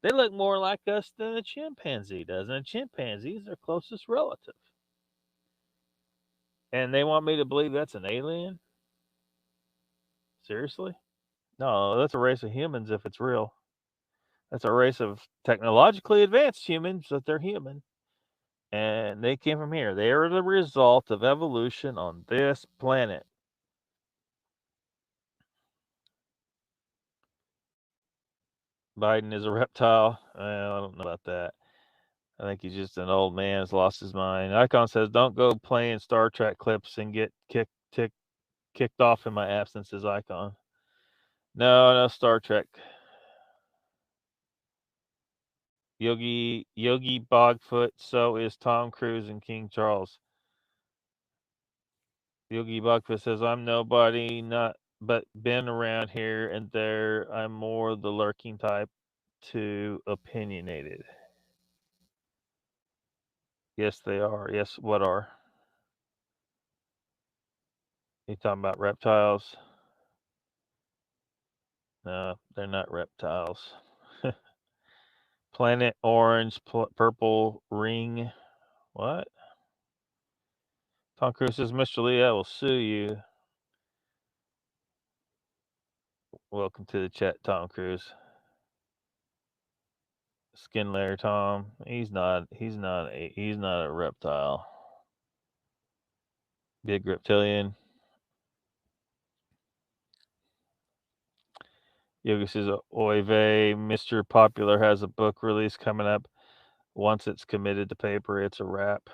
They look more like us than a chimpanzee does, and a chimpanzee is their closest relative. And they want me to believe that's an alien? Seriously? No, that's a race of humans if it's real. That's a race of technologically advanced humans, but they're human. And they came from here. They are the result of evolution on this planet. Biden is a reptile. Well, I don't know about that. I think he's just an old man who's lost his mind. Icon says, "Don't go playing Star Trek clips and get kicked off in my absence." Says Icon. No Star Trek. Yogi Bogfoot. So is Tom Cruise and King Charles. Yogi Bogfoot says, "I'm nobody, not but been around here and there. I'm more the lurking type, to opinionated." Yes, they are. Yes, what are? You talking about reptiles? No, they're not reptiles. Planet Orange, Purple Ring. What? Tom Cruise says, "Mr. Lee, I will sue you." Welcome to the chat, Tom Cruise. Skin layer, Tom. He's not a reptile. Big reptilian. Yogi says, "Oy vey, Mr. Popular has a book release coming up. Once it's committed to paper, it's a wrap."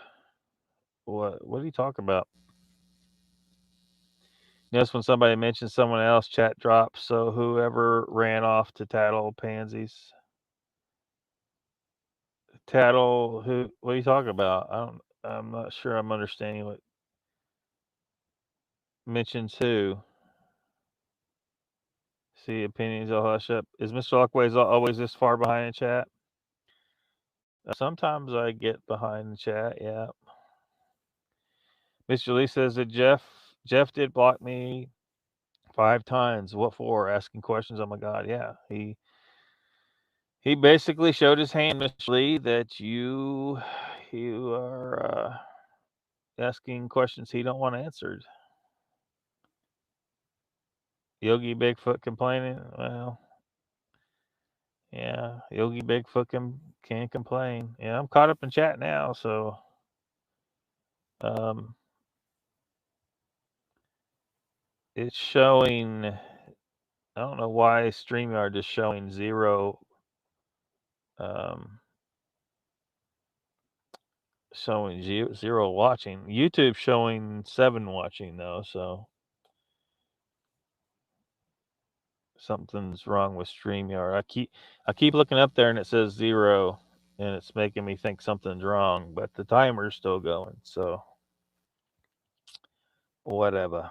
What are you talking about? Notice when somebody mentions someone else, chat drops. So whoever ran off to tattle pansies. Tattle who? What are you talking about? I'm not sure I'm understanding what mentions who. See opinions all hush up. Is Mr. Lockways always this far behind in chat? Sometimes I get behind the chat, yeah. Mr. Lee says that Jeff did block me 5 times. What for? Asking questions. Oh my god, yeah. He basically showed his hand, Mr. Lee, that you are asking questions he don't want answered. Yogi Bigfoot complaining. Well, yeah, Yogi Bigfoot can complain. Yeah, I'm caught up in chat now, so it's showing. I don't know why StreamYard is showing 0. Showing 0 watching. YouTube showing 7 watching though, so something's wrong with StreamYard. I keep looking up there and it says 0, and it's making me think something's wrong, but the timer's still going, so whatever.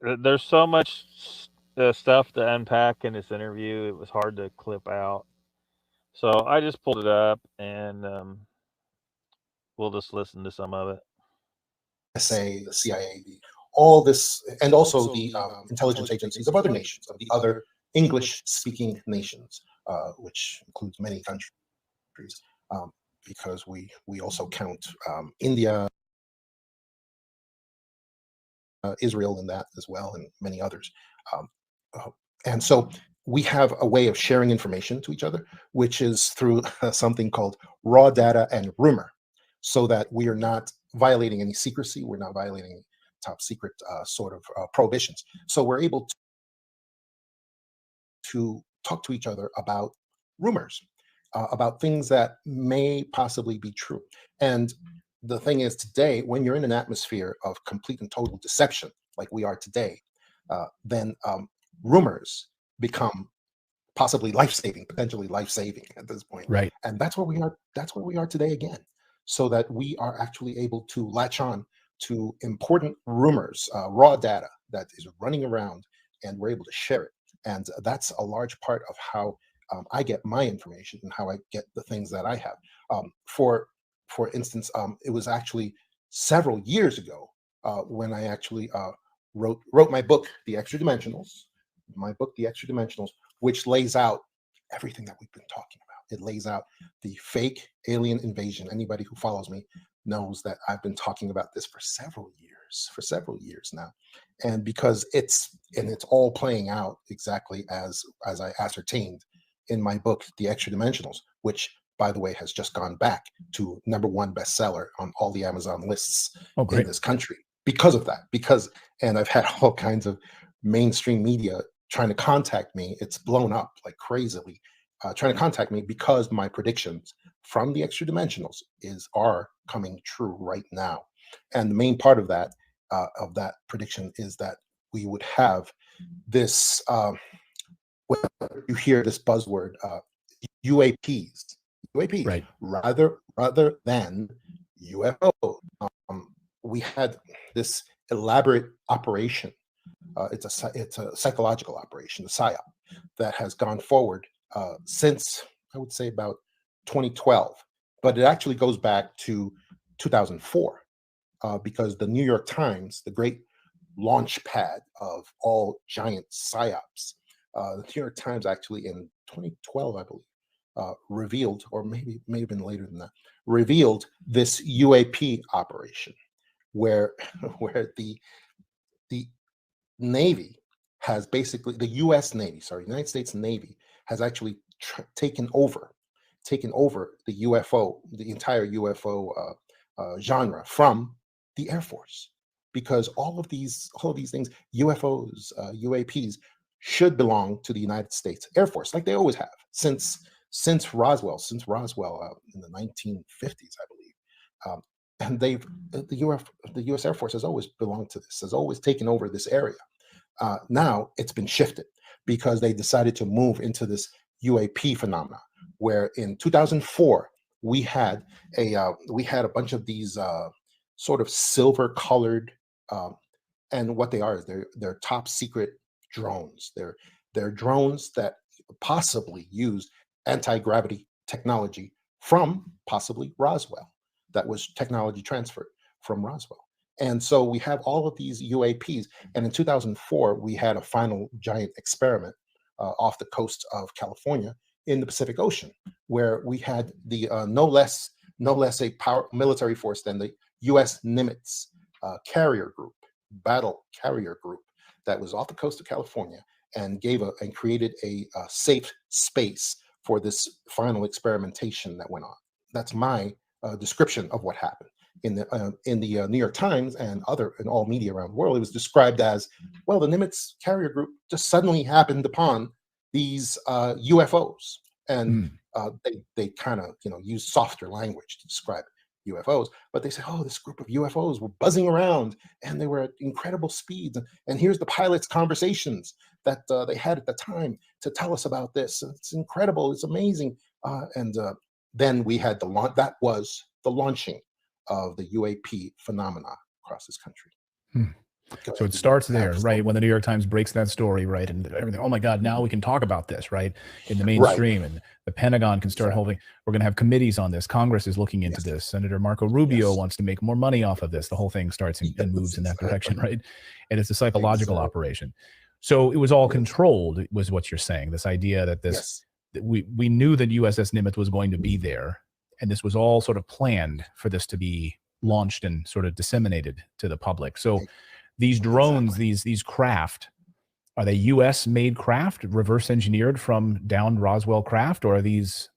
There's so much stuff to unpack in this interview. It was hard to clip out, so I just pulled it up, and we'll just listen to some of it. NSA, the CIA, all this, and also the intelligence agencies of other nations, of the other English-speaking nations, which includes many countries, because we also count India, Israel in that as well, and many others. And so we have a way of sharing information to each other, which is through something called raw data and rumor, so that we are not violating any secrecy, we're not violating any top secret sort of prohibitions. So we're able to talk to each other about rumors, about things that may possibly be true. And the thing is, today, when you're in an atmosphere of complete and total deception, like we are today, then rumors become possibly life-saving, potentially life-saving at this point. Right. And that's where we are. That's where we are today again, so that we are actually able to latch on to important rumors, raw data that is running around, and we're able to share it. And that's a large part of how I get my information and how I get the things that I have. For instance, it was actually several years ago when I actually wrote my book, The Extra Dimensionals. My book, The Extra Dimensionals, which lays out everything that we've been talking about. It lays out the fake alien invasion. Anybody who follows me knows that I've been talking about this for several years now. And because it's all playing out exactly as I ascertained in my book, The Extra Dimensionals, which, by the way, has just gone back to #1 bestseller on all the Amazon lists in this country because of that. And I've had all kinds of mainstream media trying to contact me. It's blown up like crazily, trying to contact me because my predictions from the Extra Dimensionals are coming true right now. And the main part of that prediction is that we would have this. You hear this buzzword, UAPs, right, rather than UFO. We had this elaborate operation. It's a psychological operation, the PSYOP, that has gone forward since, I would say, about 2012, but it actually goes back to 2004 because the New York Times, the great launch pad of all giant PSYOPs, the New York Times actually in 2012, I believe, revealed, or may have been later than that, revealed this UAP operation where the Navy has basically, the U.S. Navy, United States Navy has actually taken over the UFO, the entire UFO genre from the Air Force, because all of these things, UFOs, UAPs, should belong to the United States Air Force, like they always have since Roswell in the 1950s, I believe. And the U.S. Air Force has always belonged to this, has always taken over this area. Now it's been shifted because they decided to move into this UAP phenomena, where in 2004 we had a bunch of these sort of silver-colored, and what they are is they're top secret drones. They're drones that possibly use anti-gravity technology from possibly Roswell. That was technology transferred from Roswell. And so we have all of these UAPs. And in 2004, we had a final giant experiment off the coast of California in the Pacific Ocean, where we had the no less a military force than the U.S. Nimitz battle carrier group that was off the coast of California, and created a safe space for this final experimentation that went on. That's my description of what happened. In the New York Times and all media around the world, it was described as, well, the Nimitz carrier group just suddenly happened upon these UFOs, and they kind of use softer language to describe UFOs, but they say, oh, this group of UFOs were buzzing around and they were at incredible speeds, and here's the pilots' conversations that they had at the time to tell us about this. It's incredible, it's amazing, and then we had that was the launching of the UAP phenomena across this country. So it starts there, right? When the New York Times breaks that story, right? And everything, oh my God, now we can talk about this, right? In the mainstream, and the Pentagon can start holding, we're going to have committees on this. Congress is looking into this. Senator Marco Rubio wants to make more money off of this. The whole thing starts and moves in that direction, right? And it's a psychological operation. So it was all controlled, was what you're saying. This idea that that we knew that USS Nimitz was going to be there, and this was all sort of planned for this to be launched and sort of disseminated to the public. So these drones, these craft, are they U.S. made craft, reverse engineered from downed Roswell craft, or are these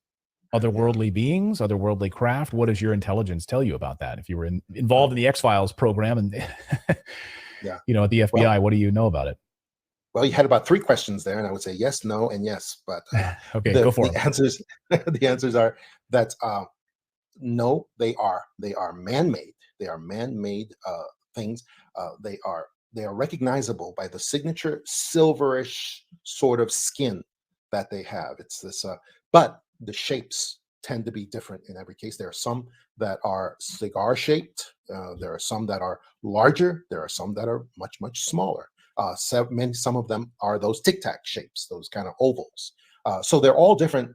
otherworldly beings, otherworldly craft? What does your intelligence tell you about that? If you were involved in the X-Files program and you know, at the FBI, what do you know about it? Well, you had about 3 questions there, and I would say yes, no, and yes. But okay, go for the answers. The answers are that no, they are man-made. They are man-made things. They are recognizable by the signature silverish sort of skin that they have. It's this, but the shapes tend to be different in every case. There are some that are cigar shaped. There are some that are larger. There are some that are much smaller. Some of them are those tic tac shapes, those kind of ovals. So they're all different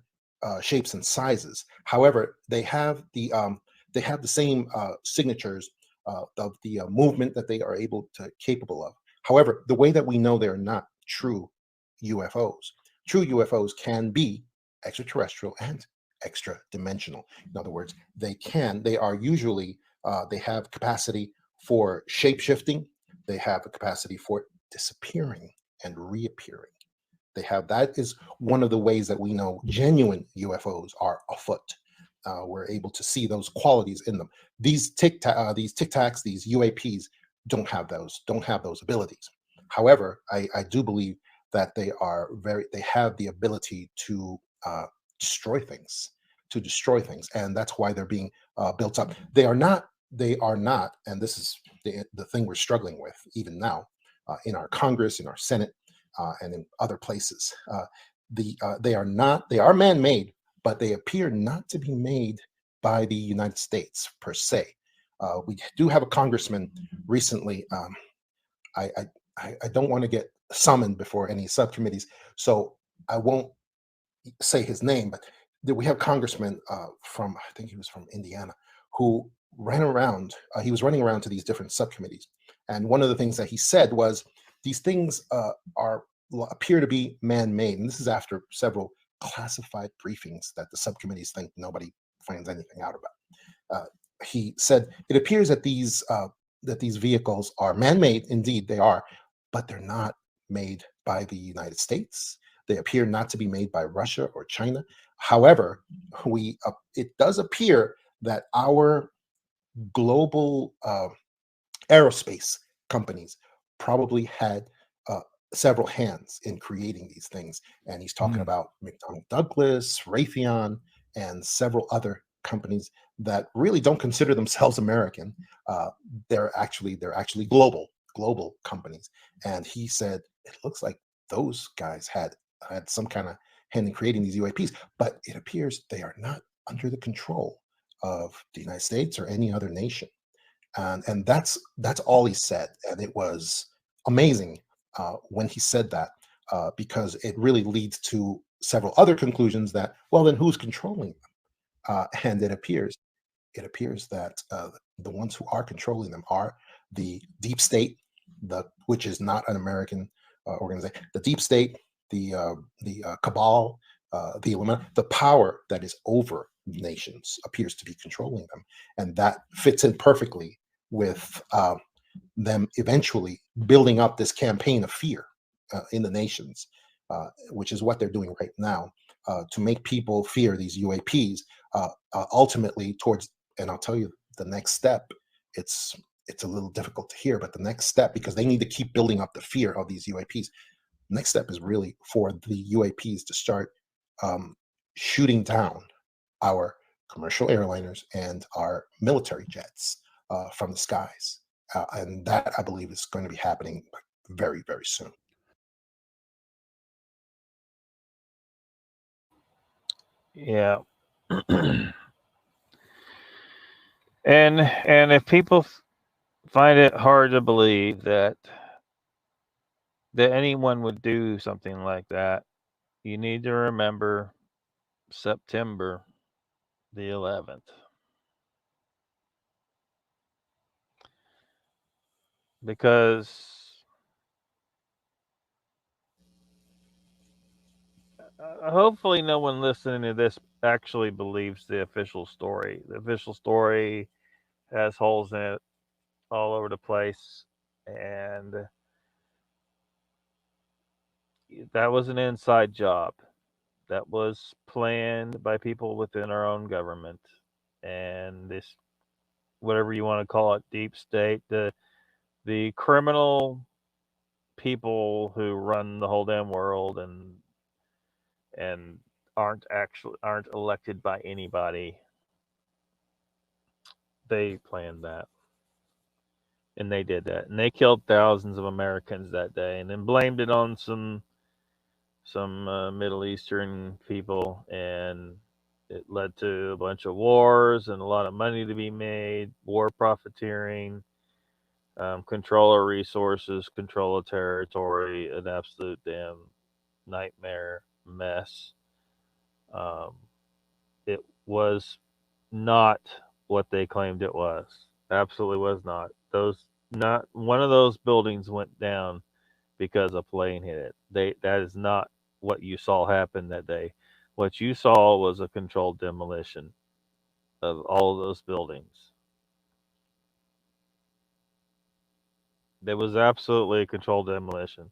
shapes and sizes. However, they have the same signatures of the movement that they are capable of. However, the way that we know they're not true UFOs. True UFOs can be extraterrestrial and extra dimensional. In other words, they are usually they have capacity for shape shifting. They have a capacity for disappearing and reappearing. That is one of the ways that we know genuine UFOs are afoot. We're able to see those qualities in them. These Tic Tacs, these UAPs don't have those abilities. However, I do believe that they have the ability to destroy things, and that's why they're being built up. They are not, and this is the thing we're struggling with even now in our Congress, in our Senate, and in other places. They are man-made, but they appear not to be made by the United States per se. We do have a congressman recently. I don't want to get summoned before any subcommittees, so I won't say his name, but we have a congressman from, I think he was from Indiana, who ran around. He was running around to these different subcommittees, and one of the things that he said was, these things appear to be man-made, and this is after several classified briefings that the subcommittees think nobody finds anything out about. He said it appears that these vehicles are man-made. Indeed, they are, but they're not made by the United States. They appear not to be made by Russia or China. However, it does appear that our global aerospace companies probably had several hands in creating these things. And he's talking about McDonnell Douglas, Raytheon, and several other companies that really don't consider themselves American. They're actually global companies. And he said it looks like those guys had some kind of hand in creating these UAPs, but it appears they are not under the control of the United States or any other nation. And that's all he said. And it was amazing when he said that, because it really leads to several other conclusions that, well, then who's controlling them? And it appears that the ones who are controlling them are the deep state, which is not an American organization. The deep state, the cabal, the Illuminati, the power that is over nations appears to be controlling them, and that fits in perfectly with them eventually building up this campaign of fear in the nations, which is what they're doing right now, to make people fear these UAPs. Ultimately, towards, and I'll tell you the next step. It's a little difficult to hear, but the next step, because they need to keep building up the fear of these UAPs. Next step is really for the UAPs to start shooting down our commercial airliners and our military jets from the skies. And that, I believe, is going to be happening very, very soon. Yeah. And if people find it hard to believe that anyone would do something like that. You need to remember September the 11th. Because hopefully no one listening to this actually believes the official story. The official story has holes in it all over the place, and that was an inside job. That was planned by people within our own government, and this, whatever you want to call it, deep state, the criminal people who run the whole damn world and aren't elected by anybody. They planned that, and they did that, and they killed thousands of Americans that day, and then blamed it on some Middle Eastern people, and it led to a bunch of wars and a lot of money to be made, war profiteering, control of resources, control of territory, an absolute damn nightmare mess. It was not what they claimed it was. Absolutely was not. Not one of those buildings went down because a plane hit it. That is not what you saw happen that day. What you saw was a controlled demolition of all of those buildings. There was absolutely a controlled demolition.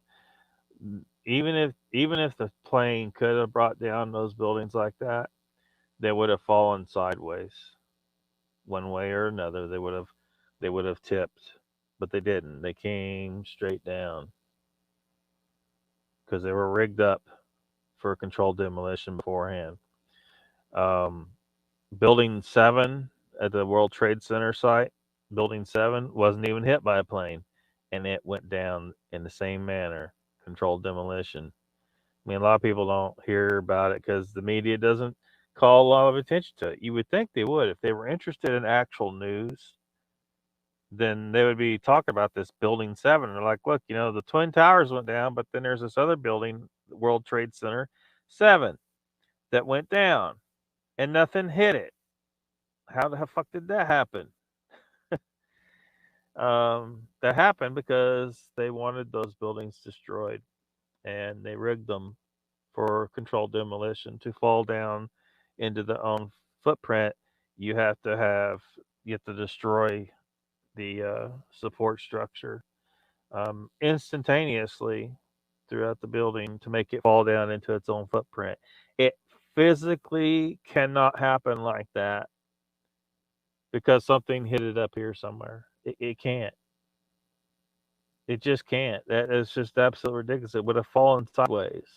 Even if the plane could have brought down those buildings like that, they would have fallen sideways, one way or another. They would have tipped, but they didn't. They came straight down because they were rigged up for a controlled demolition beforehand. Building 7 at the World Trade Center site, Building 7 wasn't even hit by a plane, and it went down in the same manner, controlled demolition. I mean, a lot of people don't hear about it because the media doesn't call a lot of attention to it. You would think they would. If they were interested in actual news, then they would be talking about this Building 7. They're like, look, the Twin Towers went down, but then there's this other building, World Trade Center 7, that went down, and nothing hit it. How the fuck did that happen? That happened because they wanted those buildings destroyed, and they rigged them for controlled demolition to fall down into their own footprint. You have to destroy the support structure instantaneously throughout the building to make it fall down into its own footprint. It physically cannot happen like that because something hit it up here somewhere. It can't. It just can't. That is just absolutely ridiculous. It would have fallen sideways.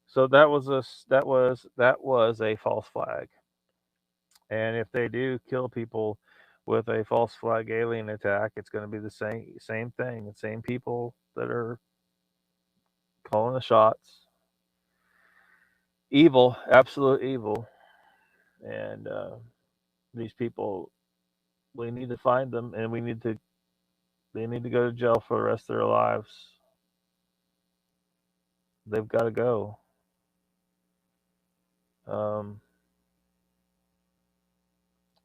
So that was a false flag. And if they do kill people with a false flag alien attack, it's going to be the same thing. The same people that are calling the shots. Evil, absolute evil. And these people, we need to find them, and they need to go to jail for the rest of their lives. They've got to go.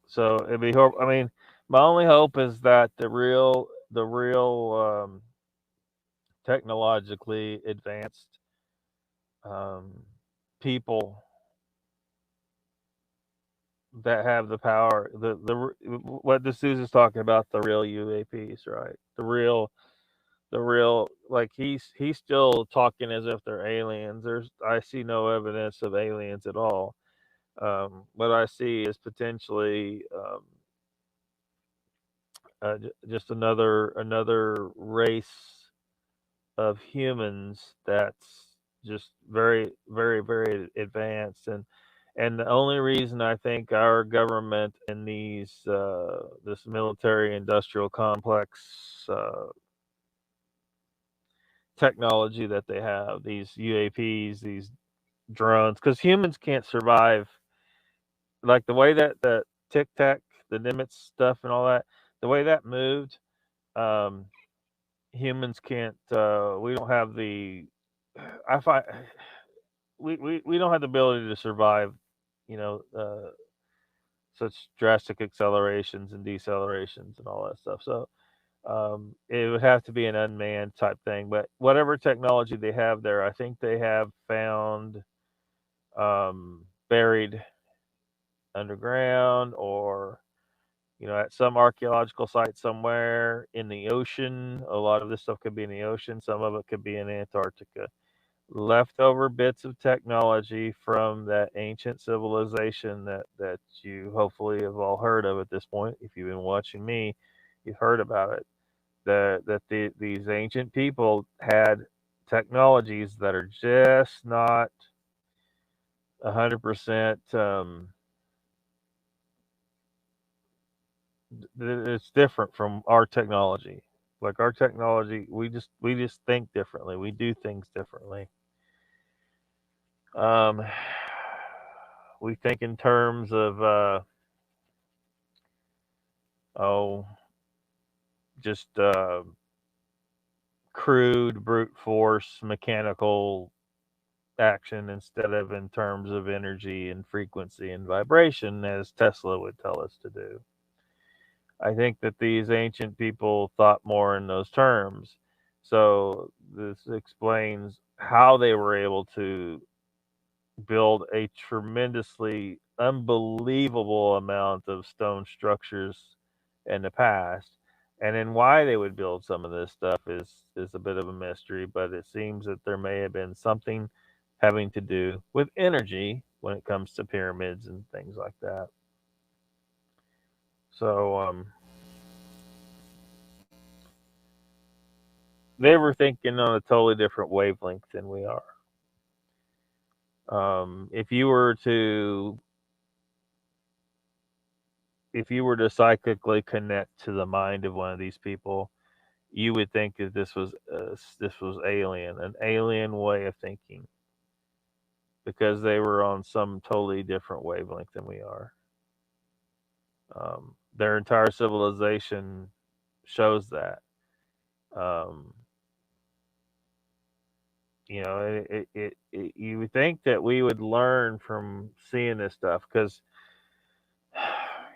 So it'd be horrible. I mean, my only hope is that the real technologically advanced people that have the power, what Desouza is talking about, the real UAPs, right? The real, like he's still talking as if they're aliens. I see no evidence of aliens at all. What I see is potentially just another race of humans that's just very, very, very advanced, and the only reason I think our government and this military industrial complex technology that they have, these UAPs, these drones, because humans can't survive like the way that Tic Tac, the Nimitz stuff and all that, the way that moved, humans can't. We don't have the. I find we don't have the ability to survive. You know, such drastic accelerations and decelerations and all that stuff. So it would have to be an unmanned type thing. But whatever technology they have there, I think they have found buried underground or at some archaeological site somewhere in the ocean. A lot of this stuff could be in the ocean. Some of it could be in Antarctica. Leftover bits of technology from that ancient civilization that you hopefully have all heard of at this point. If you've been watching me, you've heard about it. These ancient people had technologies that are just not 100%. It's different from our technology. Like our technology, we just think differently. We do things differently. We think in terms of just crude brute force mechanical action instead of in terms of energy and frequency and vibration, as Tesla would tell us to do. I think that these ancient people thought more in those terms. So this explains how they were able to build a tremendously unbelievable amount of stone structures in the past. And then why they would build some of this stuff is a bit of a mystery, but it seems that there may have been something having to do with energy when it comes to pyramids and things like that. So they were thinking on a totally different wavelength than we are. If you were to psychically connect to the mind of one of these people, you would think that this was an alien way of thinking, because they were on some totally different wavelength than we are. Their entire civilization shows that. You would think that we would learn from seeing this stuff, because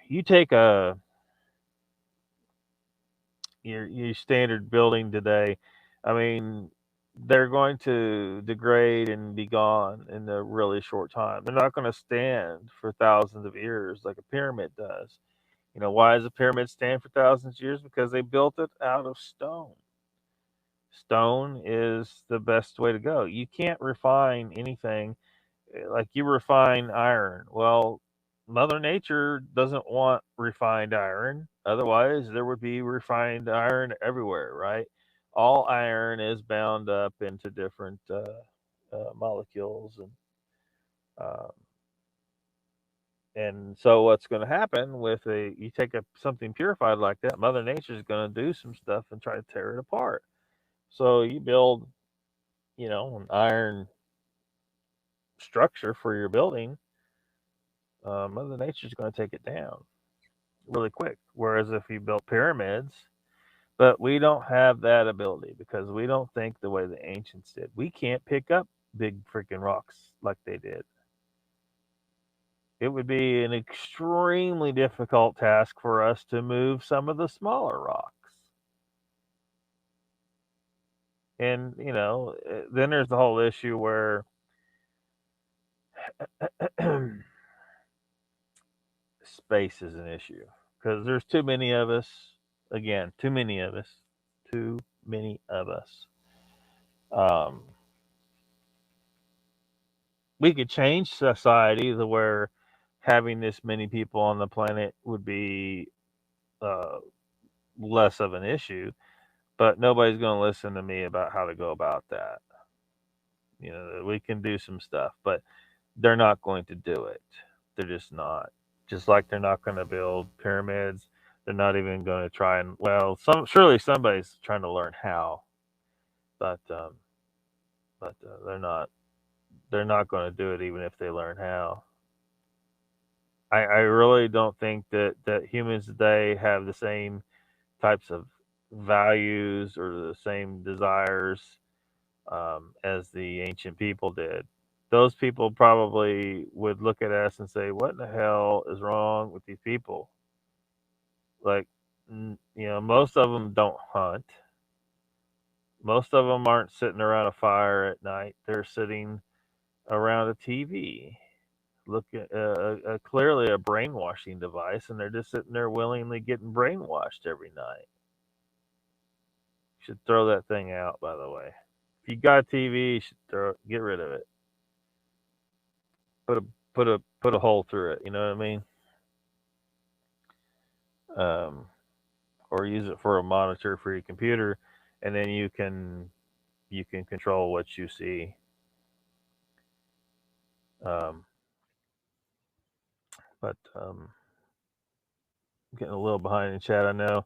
you take your standard building today. I mean, they're going to degrade and be gone in a really short time. They're not going to stand for thousands of years like a pyramid does. Why does a pyramid stand for thousands of years? Because they built it out of stone. Stone is the best way to go. You can't refine anything like you refine iron. Well, Mother Nature doesn't want refined iron. Otherwise, there would be refined iron everywhere, right? All iron is bound up into different molecules, and so what's going to happen with you take something purified like that, Mother Nature is going to do some stuff and try to tear it apart. So you build, an iron structure for your building, Mother Nature's going to take it down really quick. Whereas if you built pyramids, but we don't have that ability because we don't think the way the ancients did. We can't pick up big freaking rocks like they did. It would be an extremely difficult task for us to move some of the smaller rocks. And, then there's the whole issue where space is an issue because there's too many of us. Again, too many of us. Too many of us. We could change society to where having this many people on the planet would be less of an issue, but nobody's going to listen to me about how to go about that. We can do some stuff, but they're not going to do it. They're just not. Just like they're not going to build pyramids. They're not even going to try and, well, surely somebody's trying to learn how, but they're not. They're not going to do it even if they learn how. I really don't think that humans today have the same types of values or the same desires as the ancient people did. Those people probably would look at us and say, "What in the hell is wrong with these people?" Like, most of them don't hunt. Most of them aren't sitting around a fire at night. They're sitting around a TV, look at clearly a brainwashing device, and they're just sitting there willingly getting brainwashed every night. You should throw that thing out, by the way. If you got a TV, you should get rid of it. Put a hole through it. You know what I mean? Or use it for a monitor for your computer, and then you can control what you see. Getting a little behind in chat, I know.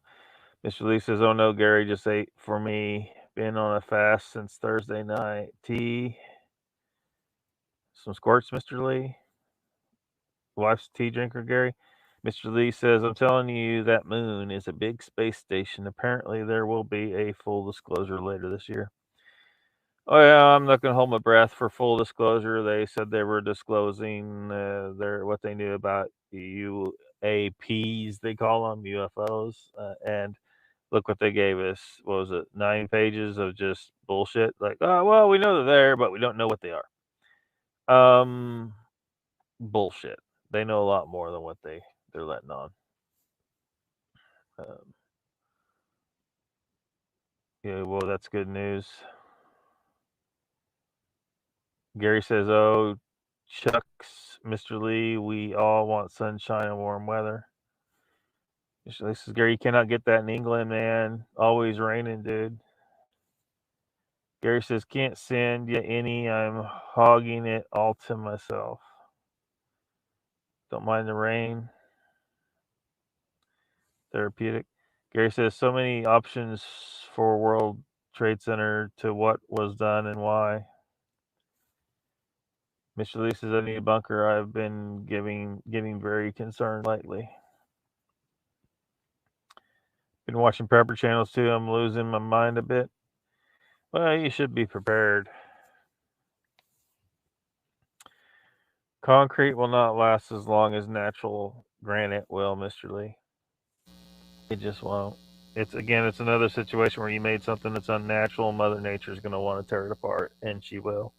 Mr. Lee says, "Oh no, Gary just ate for me. Been on a fast since Thursday night. Tea, some squirts, Mr. Lee. Wife's a tea drinker, Gary." Mr. Lee says, "I'm telling you, that moon is a big space station. Apparently, there will be a full disclosure later this year." Oh yeah, I'm not going to hold my breath for full disclosure. They said they were disclosing what they knew about UAPs, they call them UFOs, and look what they gave us. What was it? 9 pages of just bullshit. Like, oh well, we know they're there, but we don't know what they are. Bullshit. They know a lot more than what they're letting on. Yeah, well, that's good news. Gary says, "Oh, shucks, Mr. Lee, we all want sunshine and warm weather." Mr. Lee says, "Gary, you cannot get that in England, man. Always raining, dude." Gary says, "Can't send you any. I'm hogging it all to myself. Don't mind the rain." Therapeutic. Gary says, "So many options for World Trade Center to what was done and why." Mr. Lee says, "I need a bunker. I've been getting very concerned lately. Been watching prepper channels too. I'm losing my mind a bit." Well, you should be prepared. Concrete will not last as long as natural granite will, Mr. Lee. It just won't. It's another situation where you made something that's unnatural. Mother Nature's going to want to tear it apart, and she will.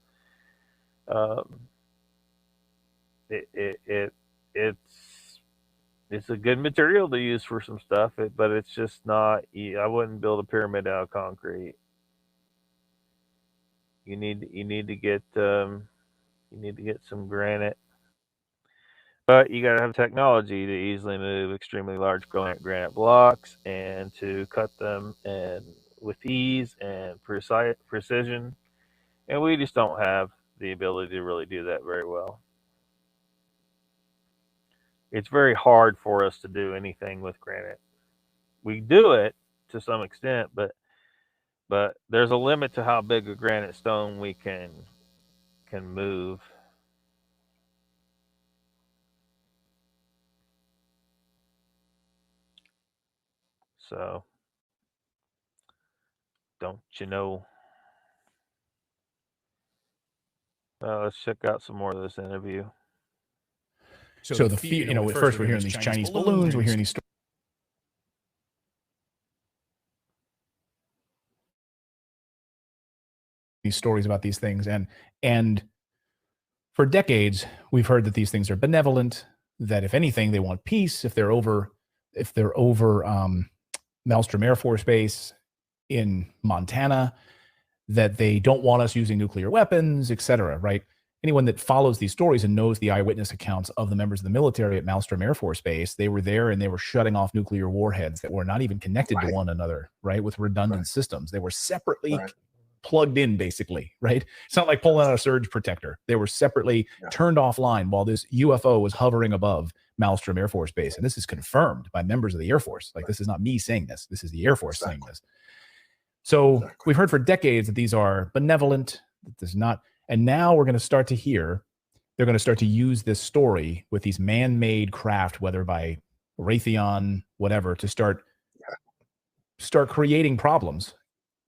It's a good material to use for some stuff, but it's just not. I wouldn't build a pyramid out of concrete. You need to get some granite, but you got to have technology to easily move extremely large granite blocks and to cut them and with ease and precision, and we just don't have the ability to really do that very well. It's very hard for us to do anything with granite. We do it to some extent, but there's a limit to how big a granite stone we can move. So, don't you know? Let's check out some more of this interview. So the fear, at first we're hearing these Chinese balloons, we're hearing these stories about these things, and for decades we've heard that these things are benevolent, that if anything they want peace. If they're over Maelstrom Air Force Base in Montana, that they don't want us using nuclear weapons, etc. Right? Anyone that follows these stories and knows the eyewitness accounts of the members of the military at Maelstrom Air Force Base, they were there and they were shutting off nuclear warheads that were not even connected to one another, right? With redundant systems. They were separately plugged in, basically, right? It's not like pulling out a surge protector. They were separately turned offline while this UFO was hovering above Maelstrom Air Force Base. And this is confirmed by members of the Air Force. Like, this is not me saying this. This is the Air Force saying this. So we've heard for decades that these are benevolent, that this is not. And now we're going to start to hear, they're going to start to use this story with these man-made craft, whether by Raytheon, whatever, to start start creating problems,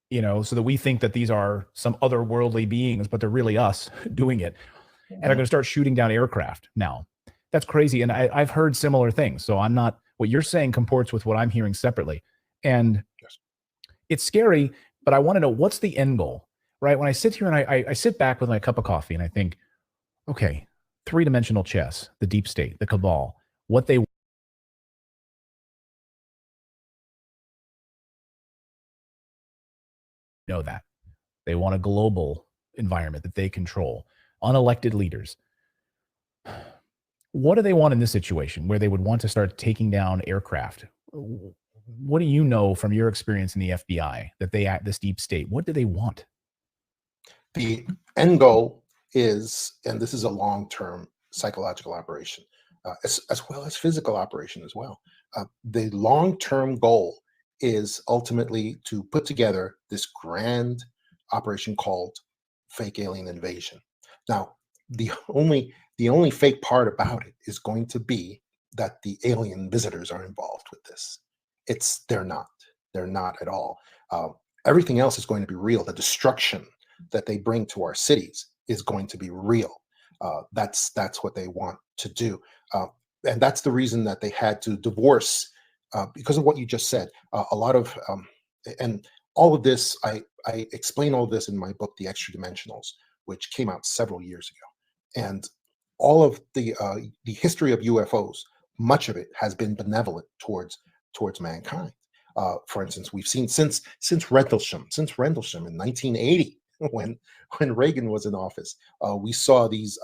you know, so that we think that these are some otherworldly beings, but they're really us doing it, and are going to start shooting down aircraft now. That's crazy. And I've heard similar things. So I'm not, what you're saying comports with what I'm hearing separately. And it's scary, but I want to know, what's the end goal, right? When I sit here and I sit back with my cup of coffee and I think, okay, three-dimensional chess, the deep state, the cabal, what they know, that they want a global environment that they control, unelected leaders. What do they want in this situation where they would want to start taking down aircraft? What do you know from your experience in the FBI that they act, this deep state, what do they want? The end goal is, and this is a long-term psychological operation, as well as physical operation as well. The long-term goal is ultimately to put together this grand operation called fake alien invasion. Now, the only fake part about it is going to be that the alien visitors are involved with this. They're not at all. Everything else is going to be real. The destruction that they bring to our cities is going to be real. That's what they want to do, and that's the reason that they had to divorce, because of what you just said. A lot of and all of this, I explain all of this in my book, The Extra Dimensionals, which came out several years ago. And all of the history of UFOs, much of it has been benevolent towards mankind. For instance, we've seen since Rendlesham in 1980, when Reagan was in office, we saw these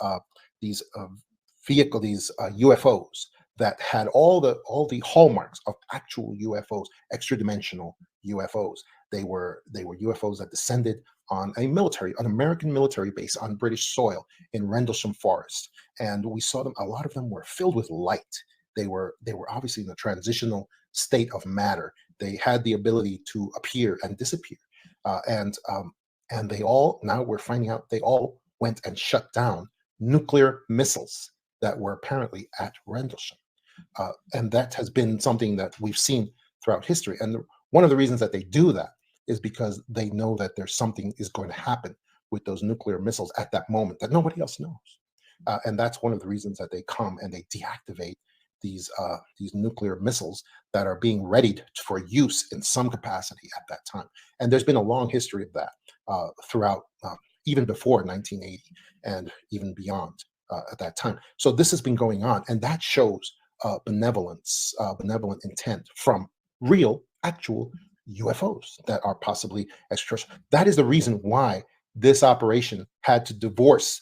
UFOs that had all the hallmarks of actual UFOs, extra dimensional UFOs. They were UFOs that descended on an American military base on British soil in Rendlesham Forest, and we saw them. A lot of them were filled with light. They were obviously in a transitional state of matter. They had the ability to appear and disappear, and they all, now we're finding out, they all went and shut down nuclear missiles that were apparently at Rendlesham, and that has been something that we've seen throughout history. And one of the reasons that they do that is because they know that there's something is going to happen with those nuclear missiles at that moment that nobody else knows. And that's one of the reasons that they come and they deactivate these nuclear missiles that are being readied for use in some capacity at that time. And there's been a long history of that throughout, even before 1980 and even beyond at that time. So this has been going on, and that shows benevolent intent from real, actual UFOs that are possibly extraterrestrial. That is the reason why this operation had to divorce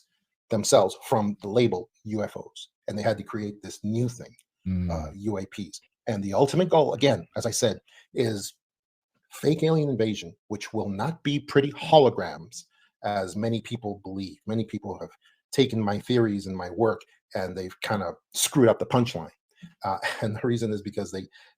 themselves from the label UFOs, and they had to create this new thing, UAPs. And the ultimate goal, again, as I said, is fake alien invasion, which will not be pretty holograms, as many people believe. Many people have taken my theories and my work, and they've kind of screwed up the punchline. And the reason is because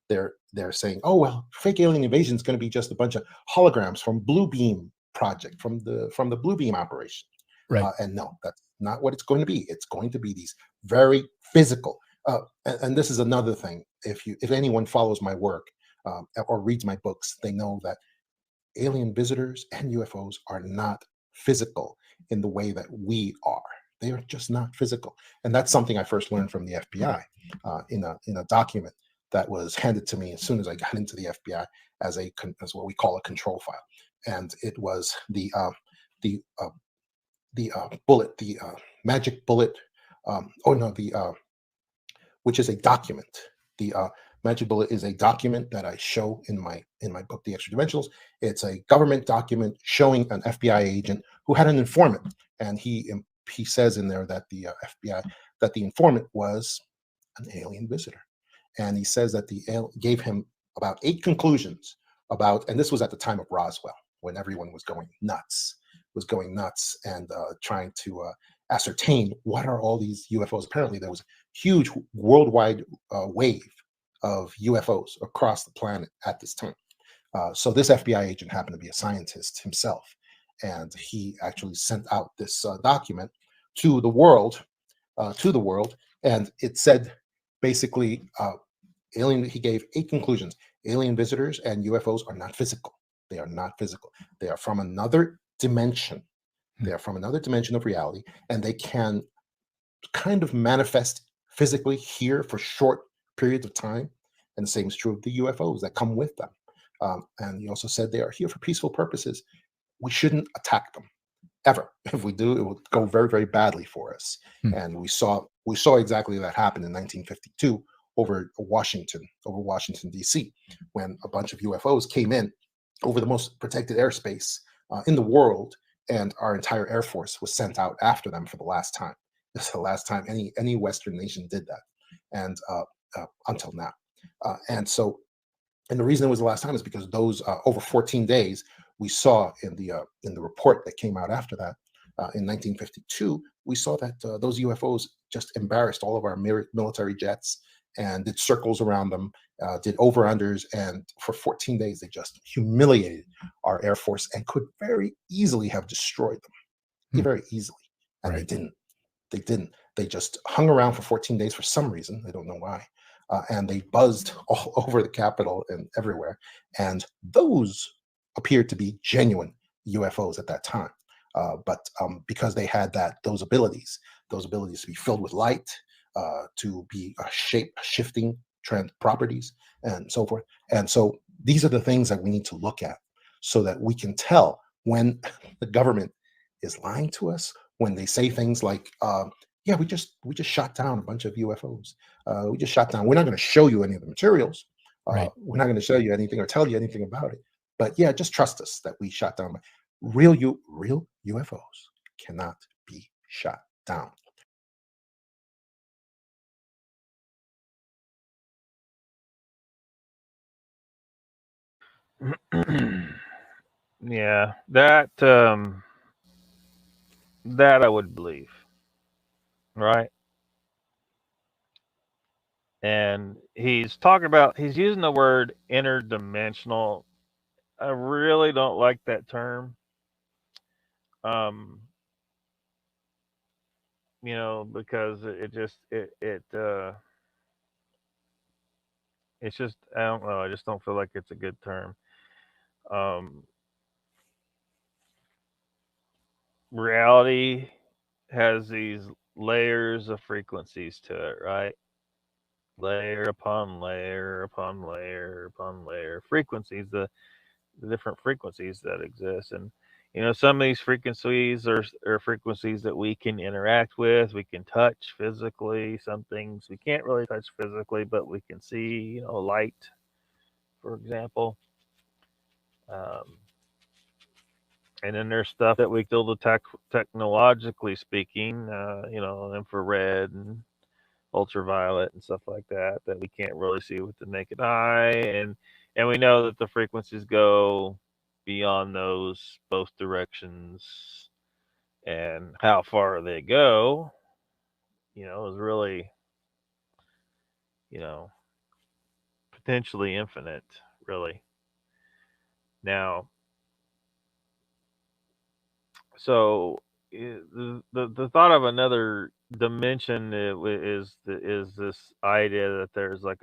they're saying, oh well, fake alien invasion is going to be just a bunch of holograms from Blue Beam project, from the Blue Beam operation. Right. And no, that's not what it's going to be. It's going to be these very physical. And this is another thing. If anyone follows my work or reads my books, they know that alien visitors and UFOs are not physical in the way that we are. They are just not physical. And that's something I first learned from the FBI in a document that was handed to me as soon as I got into the FBI as what we call a control file. And it was the bullet, the magic bullet. Which is a document. The magic bullet is a document that I show in my book, The Extra Dimensionals. It's a government document showing an FBI agent who had an informant, and he says in there that the FBI, that the informant was an alien visitor, and he says that gave him about 8 conclusions about, and this was at the time of Roswell, when everyone was going nuts and trying to ascertain what are all these UFOs. Apparently there was a huge worldwide wave of UFOs across the planet at this time. So this FBI agent happened to be a scientist himself, and he actually sent out this document to the world, and it said basically, he gave 8 conclusions. Alien visitors and UFOs are not physical. They are not physical. They are from another dimension. They are from another dimension of reality, and they can kind of manifest physically here for short periods of time. And the same is true of the UFOs that come with them. And he also said they are here for peaceful purposes. We shouldn't attack them ever. If we do, it will go very, very badly for us. And we saw exactly that happen in 1952 over Washington D.C., when a bunch of UFOs came in over the most protected airspace in the world, and our entire Air Force was sent out after them for the last time. This is the last time any Western nation did that, and until now. And the reason it was the last time is because those over 14 days, we saw in the report that came out after that in 1952, we saw that those UFOs just embarrassed all of our military jets and did circles around them, did over-unders, and for 14 days they just humiliated our Air Force and could very easily have destroyed them, very easily. And they didn't. They didn't. They just hung around for 14 days for some reason. They don't know why. And they buzzed all over the Capitol and everywhere. And those appeared to be genuine UFOs at that time. But because they had those abilities to be filled with light, to be shape-shifting properties, and so forth. And so these are the things that we need to look at so that we can tell when the government is lying to us, when they say things like, yeah, we just shot down a bunch of UFOs. We just shot down. We're not going to show you any of the materials. We're not going to show you anything or tell you anything about it. But yeah, just trust us that we shot down. Real UFOs cannot be shot down. Yeah, that I would believe, right? And he's using the word interdimensional. I really don't like that term. Because it's just, I don't know, I just don't feel like it's a good term. Reality has these layers of frequencies to it, right? Layer upon layer upon layer upon layer. Frequencies, the different frequencies that exist. And some of these frequencies are frequencies that we can interact with, we can touch physically. Some things we can't really touch physically, but we can see, light, for example. And then there's stuff that we still detect technologically speaking, infrared and ultraviolet and stuff like that we can't really see with the naked eye. And we know that the frequencies go beyond those both directions, and how far they go, is really, potentially infinite, really. Now, so the thought of another dimension is this idea that there's like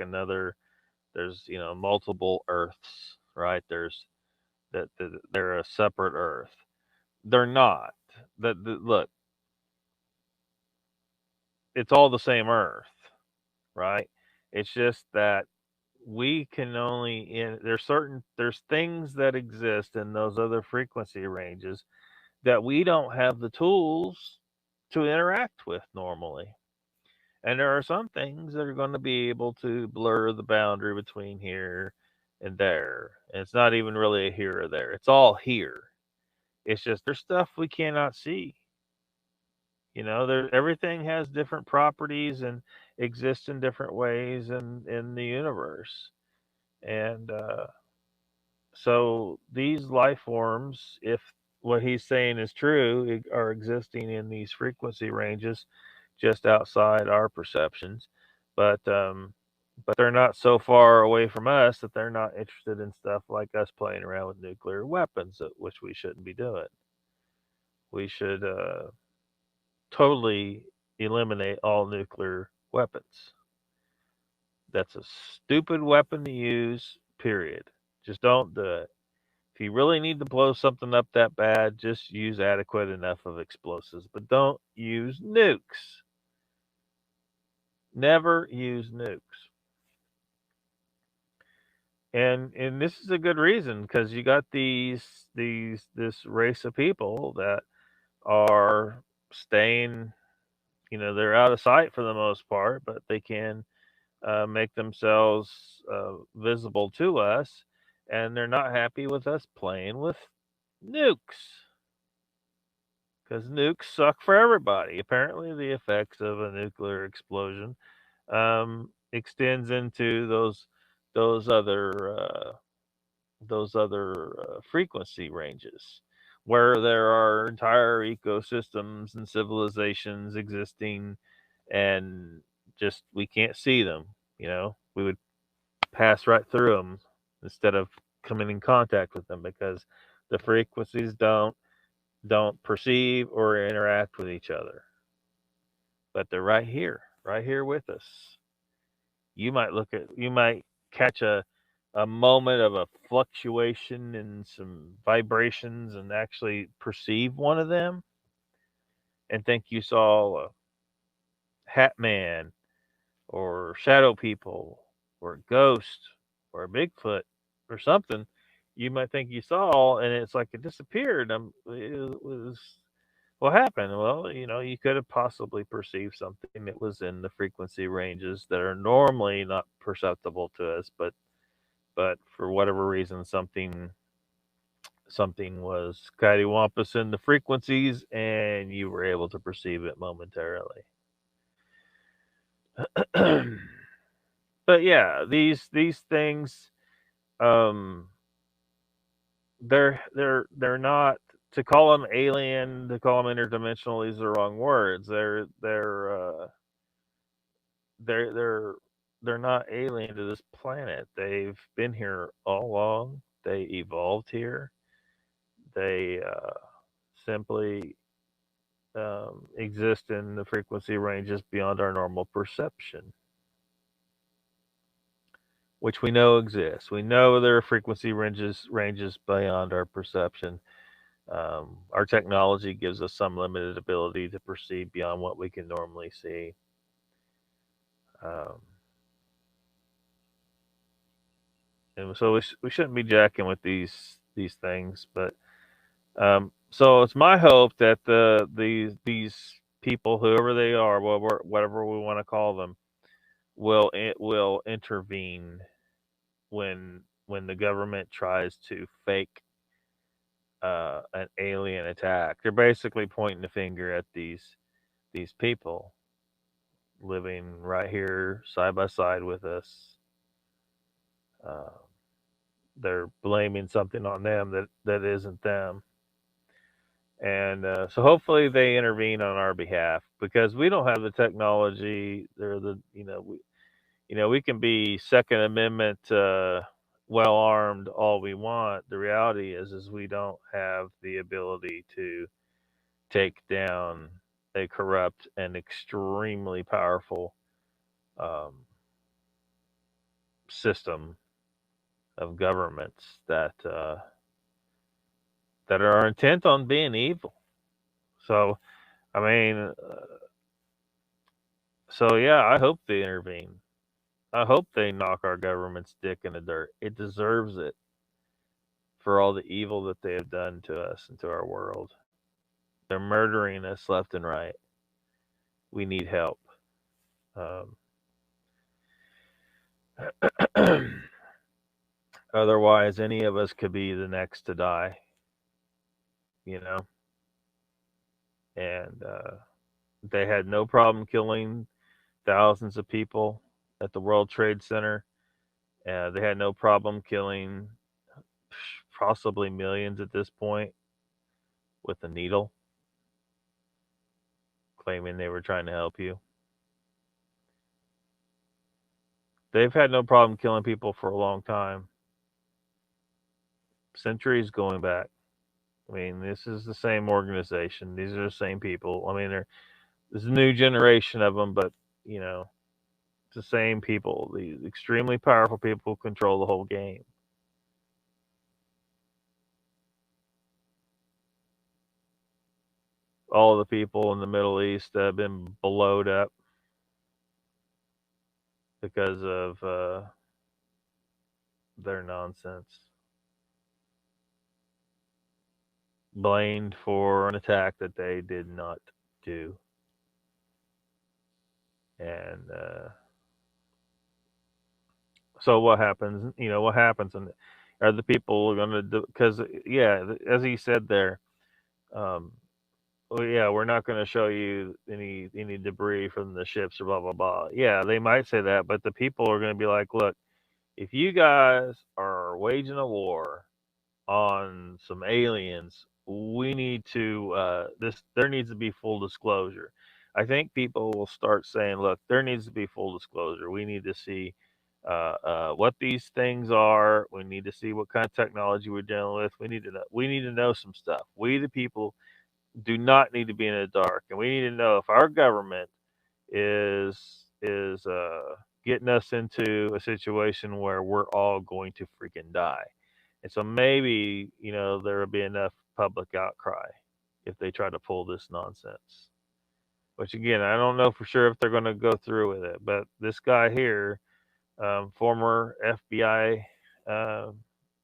there's multiple Earths, right? There's that they're a separate Earth. They're not. Look, it's all the same Earth, right? It's just that we can only there's things that exist in those other frequency ranges that we don't have the tools to interact with normally. And there are some things that are going to be able to blur the boundary between here and there. And it's not even really a here or there. It's all here. It's just there's stuff we cannot see. Everything has different properties and exists in different ways in the universe. And so these life forms, if what he's saying is true, are existing in these frequency ranges just outside our perceptions. But they're not so far away from us that they're not interested in stuff like us playing around with nuclear weapons, which we shouldn't be doing. We should totally eliminate all nuclear weapons. That's a stupid weapon to use. period. Just don't do it. If you really need to blow something up that bad, just use adequate enough of explosives, but don't use nukes. Never use nukes. And this is a good reason, because you got this race of people that are staying, they're out of sight for the most part, but they can make themselves visible to us, and they're not happy with us playing with nukes, because nukes suck for everybody. Apparently, the effects of a nuclear explosion extends into those other frequency ranges, where there are entire ecosystems and civilizations existing, and just we can't see them. We would pass right through them instead of coming in contact with them, because the frequencies don't perceive or interact with each other. But they're right here with us. You might catch a moment of a fluctuation in some vibrations and actually perceive one of them and think you saw a Hat Man or shadow people or a ghost or a Bigfoot or something. You might think you saw, and it's like it disappeared. It was what happened? Well, you could have possibly perceived something that was in the frequency ranges that are normally not perceptible to us, but for whatever reason, something was cattywampus in the frequencies, and you were able to perceive it momentarily. But yeah, these things, they're not, to call them alien, to call them interdimensional. These are wrong words. They're not alien to this planet. They've been here all along. They evolved here. They simply exist in the frequency ranges beyond our normal perception, which we know exists. We know there are frequency ranges beyond our perception. Our technology gives us some limited ability to perceive beyond what we can normally see. And so we shouldn't be jacking with these things, but so it's my hope that these people, whoever they are, whatever we want to call them, will intervene when the government tries to fake an alien attack. They're basically pointing the finger at these people living right here side by side with us. They're blaming something on them that isn't them. And so hopefully they intervene on our behalf, because we don't have the technology. We can be Second Amendment well armed all we want. The reality is we don't have the ability to take down a corrupt and extremely powerful system of governments that are intent on being evil. So, I mean, yeah, I hope they intervene. I hope they knock our government's dick in the dirt. It deserves it for all the evil that they have done to us and to our world. They're murdering us left and right. We need help. Otherwise, any of us could be the next to die. And they had no problem killing thousands of people at the World Trade Center. They had no problem killing possibly millions at this point with a needle, claiming they were trying to help you. They've had no problem killing people for a long time. Centuries going back. I mean, this is the same organization. These are the same people. I mean, there's a new generation of them, but the same people. These extremely powerful people control the whole game. All the people in the Middle East have been blowed up because of their nonsense. Blamed for an attack that they did not do. And so what happens? What happens? And are the people going to do? Because as he said there, well, yeah, we're not going to show you any debris from the ships or blah blah blah. Yeah, they might say that, but the people are going to be like, look, if you guys are waging a war on some aliens, we need to there needs to be full disclosure. I think people will start saying, look, there needs to be full disclosure. We need to see what these things are. We need to see what kind of technology we're dealing with. We need to know some stuff. We the people do not need to be in the dark, and we need to know if our government is getting us into a situation where we're all going to freaking die. And so maybe there will be enough public outcry if they try to pull this nonsense. Which again, I don't know for sure if they're going to go through with it. But this guy here, former FBI,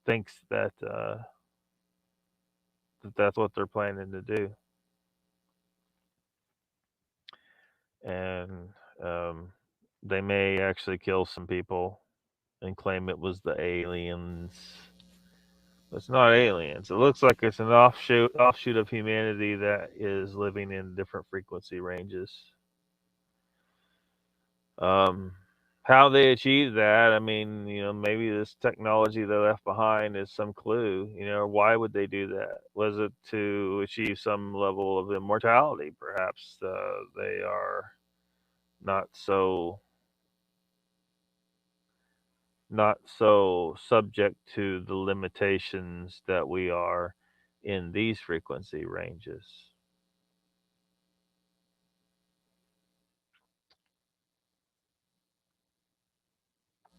thinks that that's what they're planning to do. And they may actually kill some people and claim it was the aliens. But it's not aliens. It looks like it's an offshoot of humanity that is living in different frequency ranges. How they achieve that, I mean, maybe this technology they left behind is some clue. Why would they do that? Was it to achieve some level of immortality? Perhaps they are not so subject to the limitations that we are in these frequency ranges.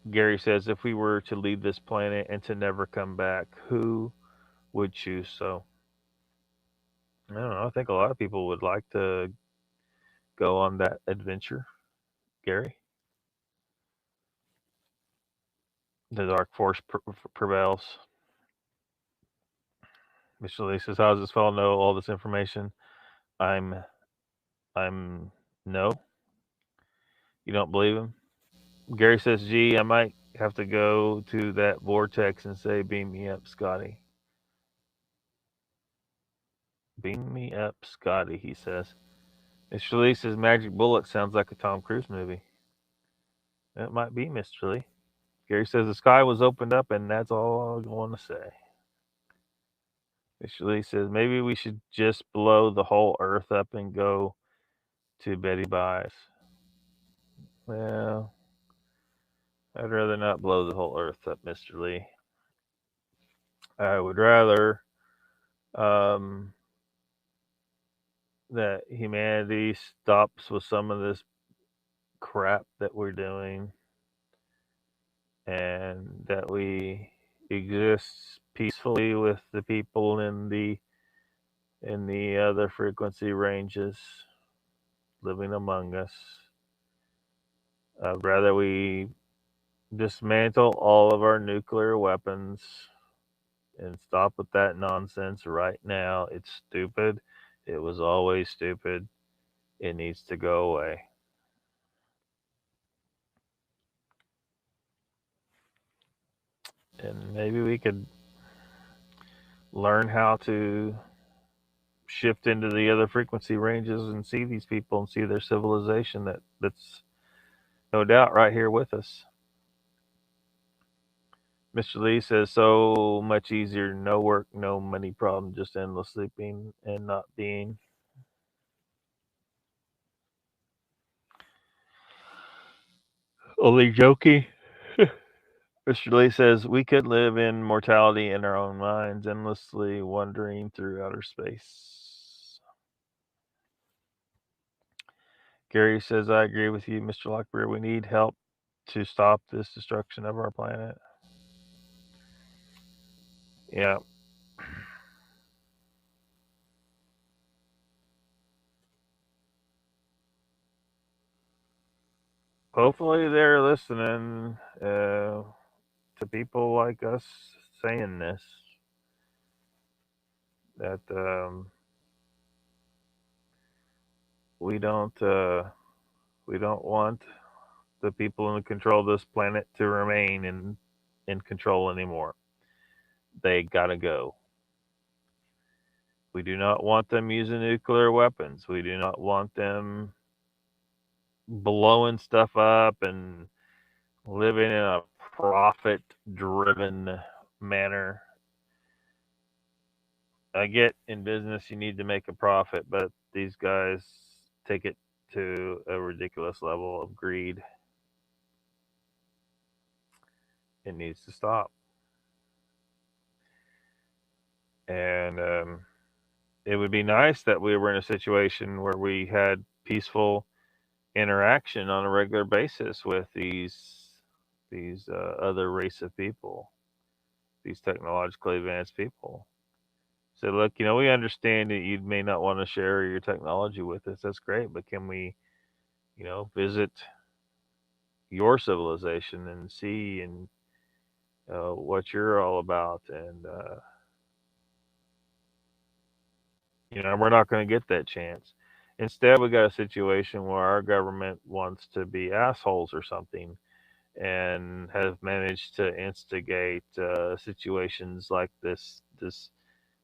Gary says, if we were to leave this planet and to never come back, who would choose so? I don't know. I think a lot of people would like to go on that adventure. Gary? The dark force prevails. Mr. Lee says, how does this fellow know all this information? I'm no. You don't believe him? Gary says, gee, I might have to go to that vortex and say, beam me up, Scotty. Beam me up, Scotty, he says. Mr. Lee says, Magic Bullet sounds like a Tom Cruise movie. That might be, Mr. Lee. Gary says, the sky was opened up, and that's all I want to say. Mr. Lee says, maybe we should just blow the whole earth up and go to Betty Buys. Well, I'd rather not blow the whole earth up, Mr. Lee. I would rather that humanity stops with some of this crap that we're doing, and that we exist peacefully with the people in the other frequency ranges living among us. I'd rather we dismantle all of our nuclear weapons and stop with that nonsense right now. It's stupid. It was always stupid. It needs to go away. And maybe we could learn how to shift into the other frequency ranges and see these people and see their civilization that's no doubt right here with us. Mr. Lee says, so much easier, no work, no money problem, just endless sleeping and not being. Only joking. Mr. Lee says, we could live in mortality in our own minds, endlessly wandering through outer space. Gary says, I agree with you, Mr. Lockbeard. We need help to stop this destruction of our planet. Yeah. Hopefully they're listening to people like us saying this. That we don't want the people in control of this planet to remain in control anymore. They gotta go. We do not want them using nuclear weapons. We do not want them blowing stuff up and living in a profit driven manner. I get in business you need to make a profit, but these guys take it to a ridiculous level of greed. It needs to stop. And it would be nice that we were in a situation where we had peaceful interaction on a regular basis with these other race of people, these technologically advanced people. So look, we understand that you may not want to share your technology with us. That's great, but can we, visit your civilization and see and what you're all about? And we're not going to get that chance. Instead, we got a situation where our government wants to be assholes or something, and have managed to instigate situations like this.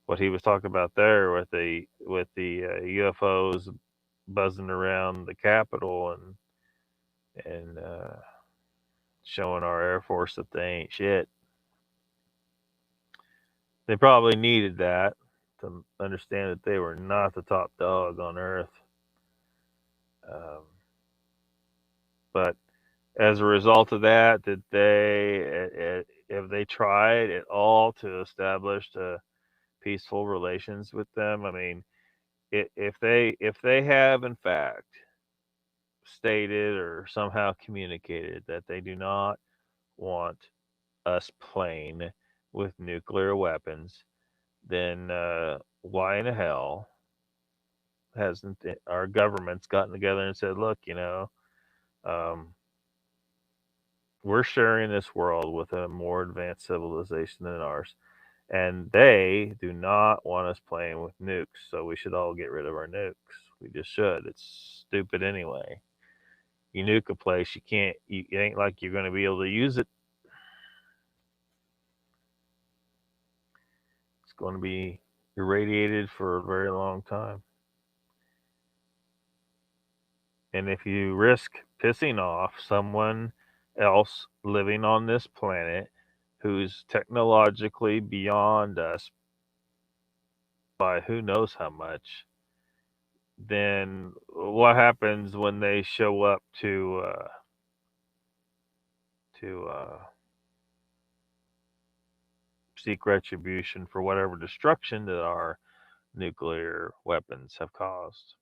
What he was talking about there with the UFOs buzzing around the Capitol and showing our Air Force that they ain't shit. They probably needed that to understand that they were not the top dog on Earth. But as a result of that, have they tried at all to establish peaceful relations with them? I mean, if they have in fact stated or somehow communicated that they do not want us playing with nuclear weapons, then why in the hell hasn't our government's gotten together and said, look, we're sharing this world with a more advanced civilization than ours, and they do not want us playing with nukes, so we should all get rid of our nukes. We just should. It's stupid anyway. You nuke a place, it ain't like you're going to be able to use it. It's going to be irradiated for a very long time. And if you risk pissing off someone else living on this planet who's technologically beyond us by who knows how much, then what happens when they show up to seek retribution for whatever destruction that our nuclear weapons have caused?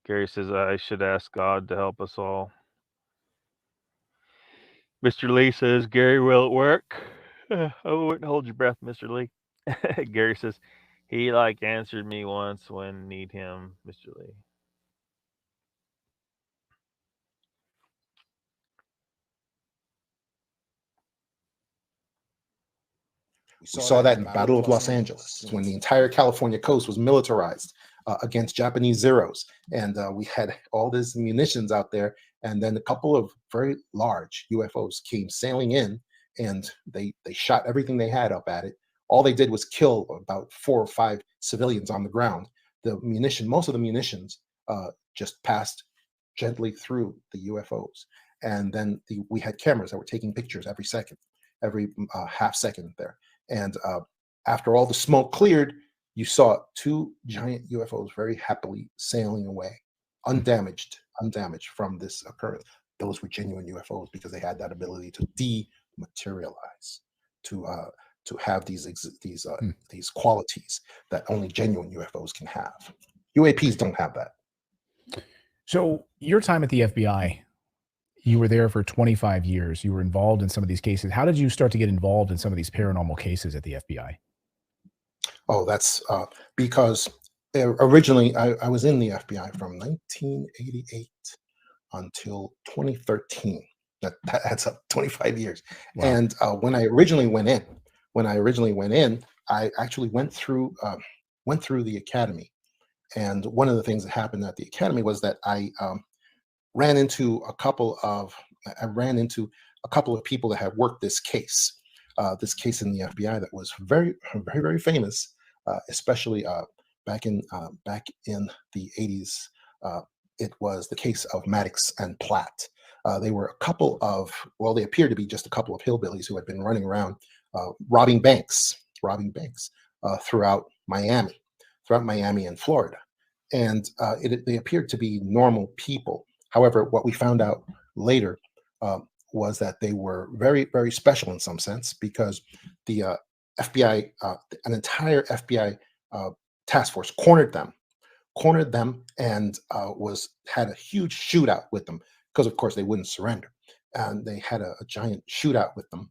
Gary says, I should ask God to help us all. Mr. Lee says, Gary, will it work? I wouldn't hold your breath, Mr. Lee. Gary says, he answered me once when need him, Mr. Lee. We saw that in the Battle of Los Angeles when the entire California coast was militarized against Japanese Zeros. And we had all this munitions out there. And then a couple of very large UFOs came sailing in, and they shot everything they had up at it. All they did was kill about 4 or 5 civilians on the ground. Most of the munitions just passed gently through the UFOs. And then we had cameras that were taking pictures every second, every half second there. And after all the smoke cleared, you saw 2 giant UFOs very happily sailing away, undamaged from this occurrence. Those were genuine UFOs because they had that ability to dematerialize, to to have these qualities that only genuine UFOs can have. UAPs don't have that. So your time at the FBI, you were there for 25 years. You were involved in some of these cases. How did you start to get involved in some of these paranormal cases at the FBI? Oh, that's because originally I was in the FBI from 1988 until 2013. That's up 25 years. Wow. And when I originally went in, I actually went through the academy. And one of the things that happened at the academy was that I ran into a couple of people that had worked this case in the FBI that was very, very, very famous, especially back in the 80s. It was the case of Maddox and Platt. They were they appeared to be just a couple of hillbillies who had been running around robbing banks throughout Miami and Florida. And they appeared to be normal people. However, what we found out later was that they were very, very special in some sense, because the FBI, an entire FBI task force cornered them and had a huge shootout with them, because of course they wouldn't surrender. And they had a giant shootout with them,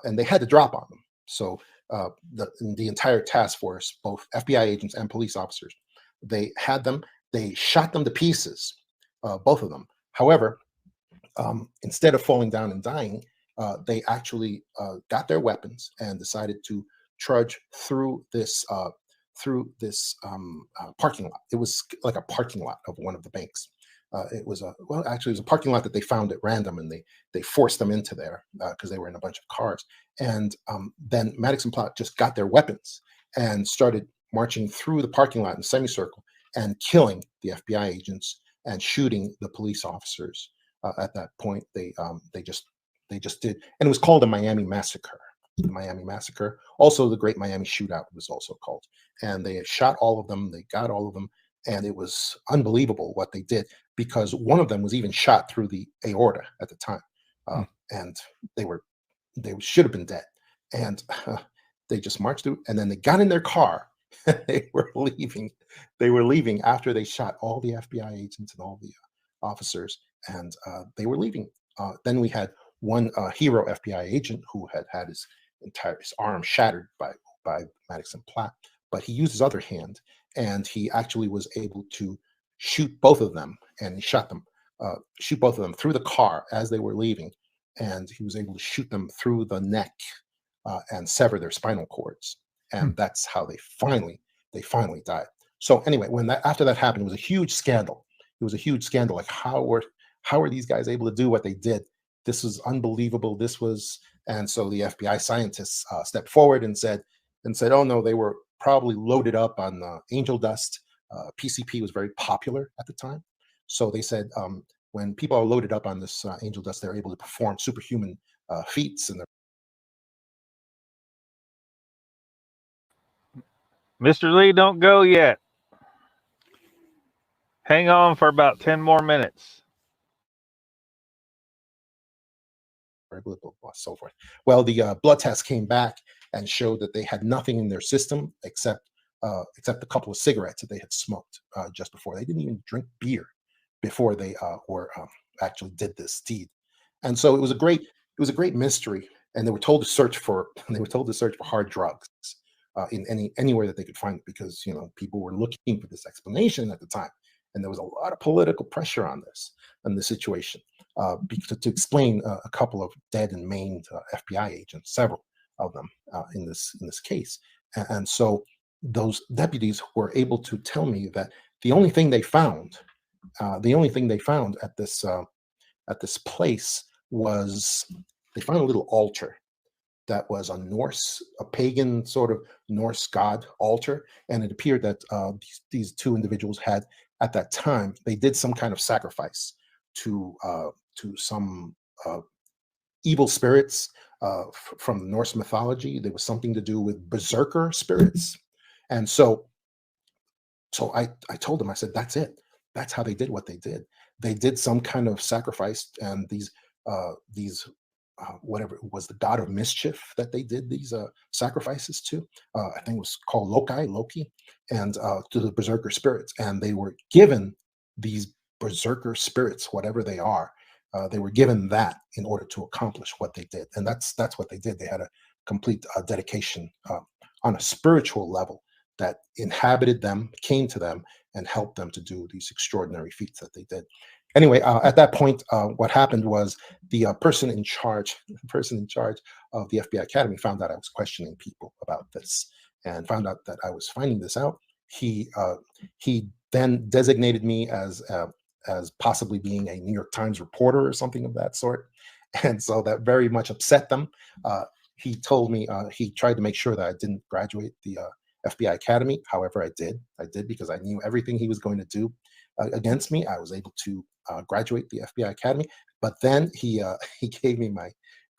and they had to drop on them. So the entire task force, both FBI agents and police officers, they shot them to pieces, both of them. However, instead of falling down and dying, they actually got their weapons and decided to trudge through this parking lot. It was like a parking lot of one of the banks. It was a parking lot that they found at random, and they forced them into there because they were in a bunch of cars. And then Maddox and Platt just got their weapons and started marching through the parking lot in a semicircle and killing the FBI agents and shooting the police officers. At that point, they just did, and it was called a Miami Massacre. The Miami Massacre. Also, the Great Miami Shootout was also called. And they shot all of them. They got all of them, and it was unbelievable what they did, because one of them was even shot through the aorta at the time, and they should have been dead. And they just marched through, and then they got in their car. They were leaving. They were leaving after they shot all the FBI agents and all the officers, and they were leaving. Then we had one hero FBI agent who had his arm shattered by Maddox and Platt, but he used his other hand, and he actually was able to shoot both of them, and he shoot both of them through the car as they were leaving, and he was able to shoot them through the neck and sever their spinal cords, and that's how they finally died. So anyway, after that happened, it was a huge scandal. It was a huge scandal. Like, how were these guys able to do what they did? This was unbelievable. And so the FBI scientists stepped forward and said, oh no, they were probably loaded up on angel dust. PCP was very popular at the time. So they said, when people are loaded up on this angel dust, they're able to perform superhuman feats. And Mr. Lee, don't go yet. Hang on for about 10 more minutes. So forth. Well, the blood test came back and showed that they had nothing in their system except a couple of cigarettes that they had smoked just before. They didn't even drink beer before they actually did this deed. And so it was a great mystery. And they were told to search for hard drugs in anywhere that they could find it, because people were looking for this explanation at the time, and there was a lot of political pressure on this situation. To explain a couple of dead and maimed FBI agents, several of them in this case, and so those deputies were able to tell me that the only thing they found at this place was they found a little altar that was a pagan sort of Norse god altar, and it appeared that these two individuals had, at that time, they did some kind of sacrifice to some evil spirits from the Norse mythology. There was something to do with berserker spirits. And so I told them, I said, that's it. That's how they did what they did. They did some kind of sacrifice, and these whatever it was, the god of mischief that they did these sacrifices to. I think it was called Loki, and to the berserker spirits. And they were given these berserker spirits, whatever they are. They were given that in order to accomplish what they did, and that's what they did. They had a complete dedication on a spiritual level that inhabited them, came to them, and helped them to do these extraordinary feats that they did. Anyway, at that point, what happened was the person in charge of the FBI Academy found out I was questioning people about this, and found out that I was finding this out. He then designated me as possibly being a New York Times reporter or something of that sort, and so that very much upset them. He told me he tried to make sure that I didn't graduate the FBI Academy. However, I did. I did because I knew everything he was going to do against me. I was able to graduate the FBI Academy, but then he gave me my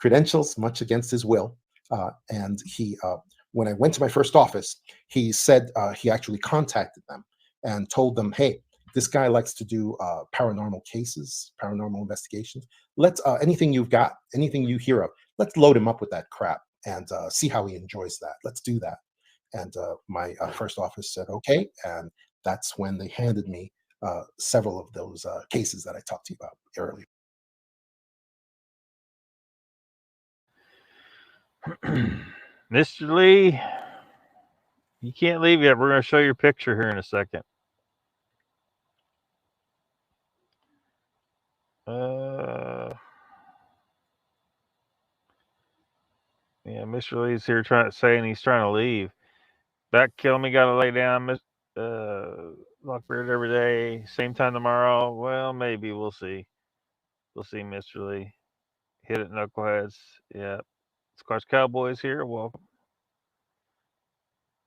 credentials, much against his will. And he, when I went to my first office, he said he actually contacted them and told them, "Hey, this guy likes to do paranormal cases, paranormal investigations. Let's anything you've got, anything you hear of, let's load him up with that crap and see how he enjoys that. Let's do that." And my first office said, "Okay," and that's when they handed me several of those cases that I talked to you about earlier. Mr. Lee, you can't leave yet. We're going to show your picture here in a second. Yeah, Mr. Lee's here saying he's trying to leave. Back kill me, gotta lay down. Lockbeard every day, same time tomorrow. Well, maybe we'll see. We'll see, Mr. Lee. Hit it, knuckleheads. Yeah, Squash Cowboys here. Welcome,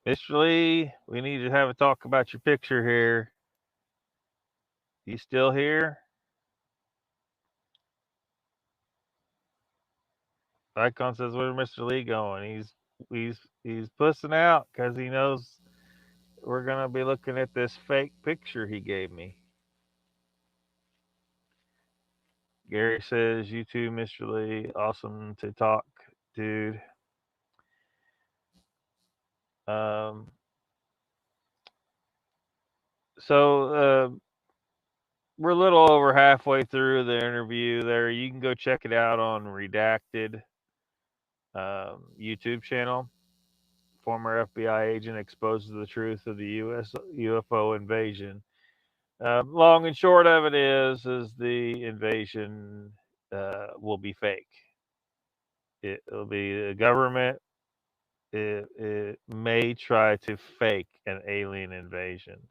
Mr. Lee. We need to have a talk about your picture here. You still here? Icon says, "Where's Mr. Lee going?" He's pussing out because he knows we're gonna be looking at this fake picture he gave me. Gary says, "You too, Mr. Lee. Awesome to talk, dude." So we're a little over halfway through the interview there. You can go check it out on Redacted YouTube channel. Former FBI agent exposes the truth of the U.S. UFO invasion. Long and short of it is the invasion will be fake. It'll be the government. It may try to fake an alien invasion.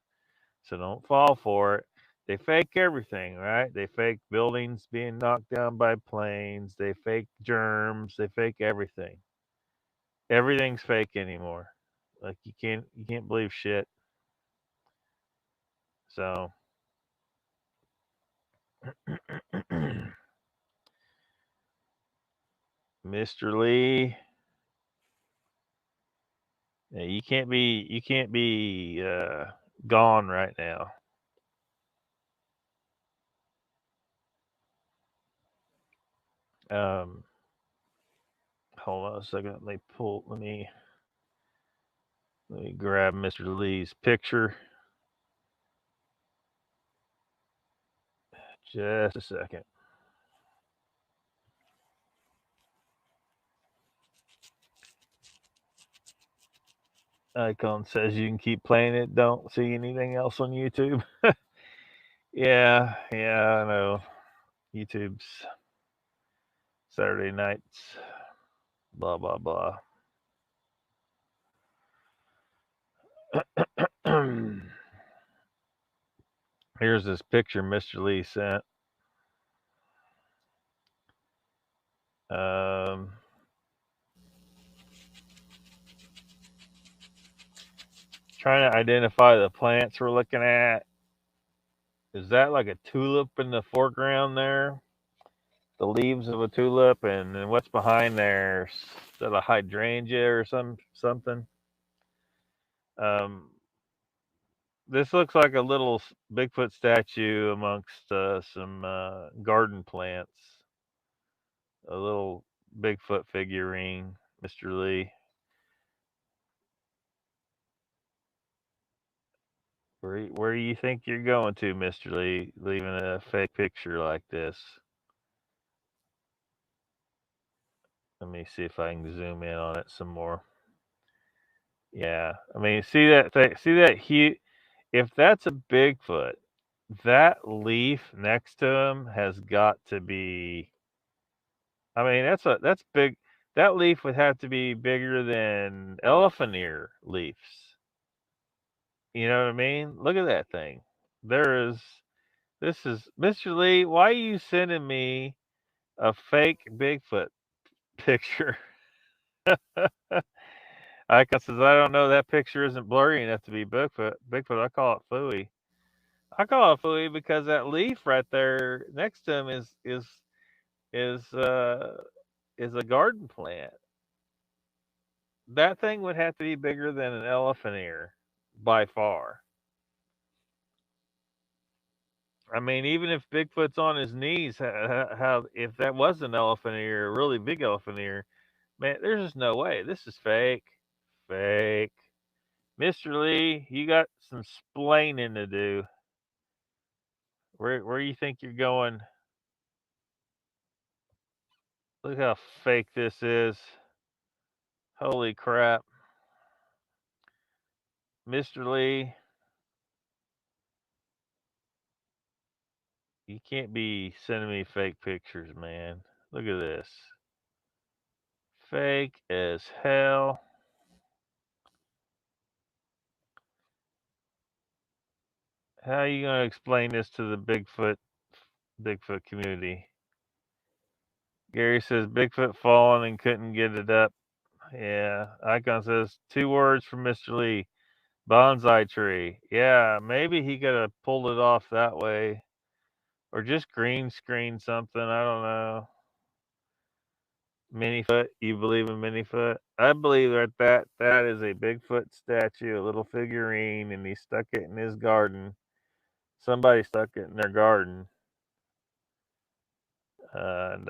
So don't fall for it. They fake everything, right? They fake buildings being knocked down by planes. They fake germs. They fake everything. Everything's fake anymore. Like you can't believe shit. So Mr. Lee, yeah, you can't be gone right now. Hold on a second. Let me grab Mr. Lee's picture. Just a second. Icon says you can keep playing it. Don't see anything else on YouTube. Yeah, I know. YouTube's Saturday nights. Blah blah blah. Here's this picture Mr. Lee sent. Trying to identify the plants we're looking at. Is that like a tulip in the foreground there? The leaves of a tulip, and then what's behind there? Is that a hydrangea or something? This looks like a little Bigfoot statue amongst some garden plants. A little Bigfoot figurine, Mr. Lee. Where do you think you're going to, Mr. Lee, leaving a fake picture like this? Let me see if I can zoom in on it some more. Yeah, I mean, see that thing, see that huge. If that's a Bigfoot, that leaf next to him has got to be. I mean, that's big. That leaf would have to be bigger than elephant ear leaves. You know what I mean? Look at that thing. There is. This is Mr. Lee. Why are you sending me a fake Bigfoot picture? Icon says, I don't know. That picture isn't blurry enough to be Bigfoot. Bigfoot, I call it Fooey. I call it Fooey because that leaf right there next to him is a garden plant. That thing would have to be bigger than an elephant ear by far. I mean, even if Bigfoot's on his knees, how if that was an elephant ear, a really big elephant ear, man, there's just no way. This is fake. Fake. Mr. Lee, you got some splaining to do. Where you think you're going? Look how fake this is. Holy crap. Mr. Lee, you can't be sending me fake pictures, man. Look at this. Fake as hell. How are you going to explain this to the Bigfoot community? Gary says Bigfoot fallen and couldn't get it up. Yeah. Icon says 2 words from Mr. Lee. Bonsai tree. Yeah, maybe he could have pulled it off that way. Or just green screen something. I don't know. Minifoot. You believe in Minifoot? I believe that is a Bigfoot statue, a little figurine, and he stuck it in his garden. Somebody stuck it in their garden. And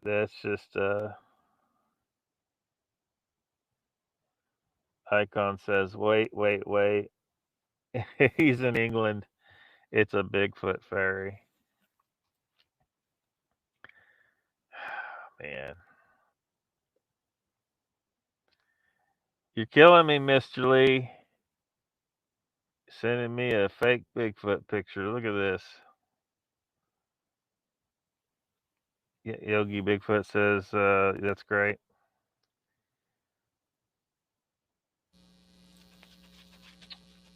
that's just Icon says, wait. He's in England. It's a Bigfoot fairy. Man. You're killing me, Mr. Lee. Sending me a fake Bigfoot picture. Look at this. Yogi Bigfoot says, that's great.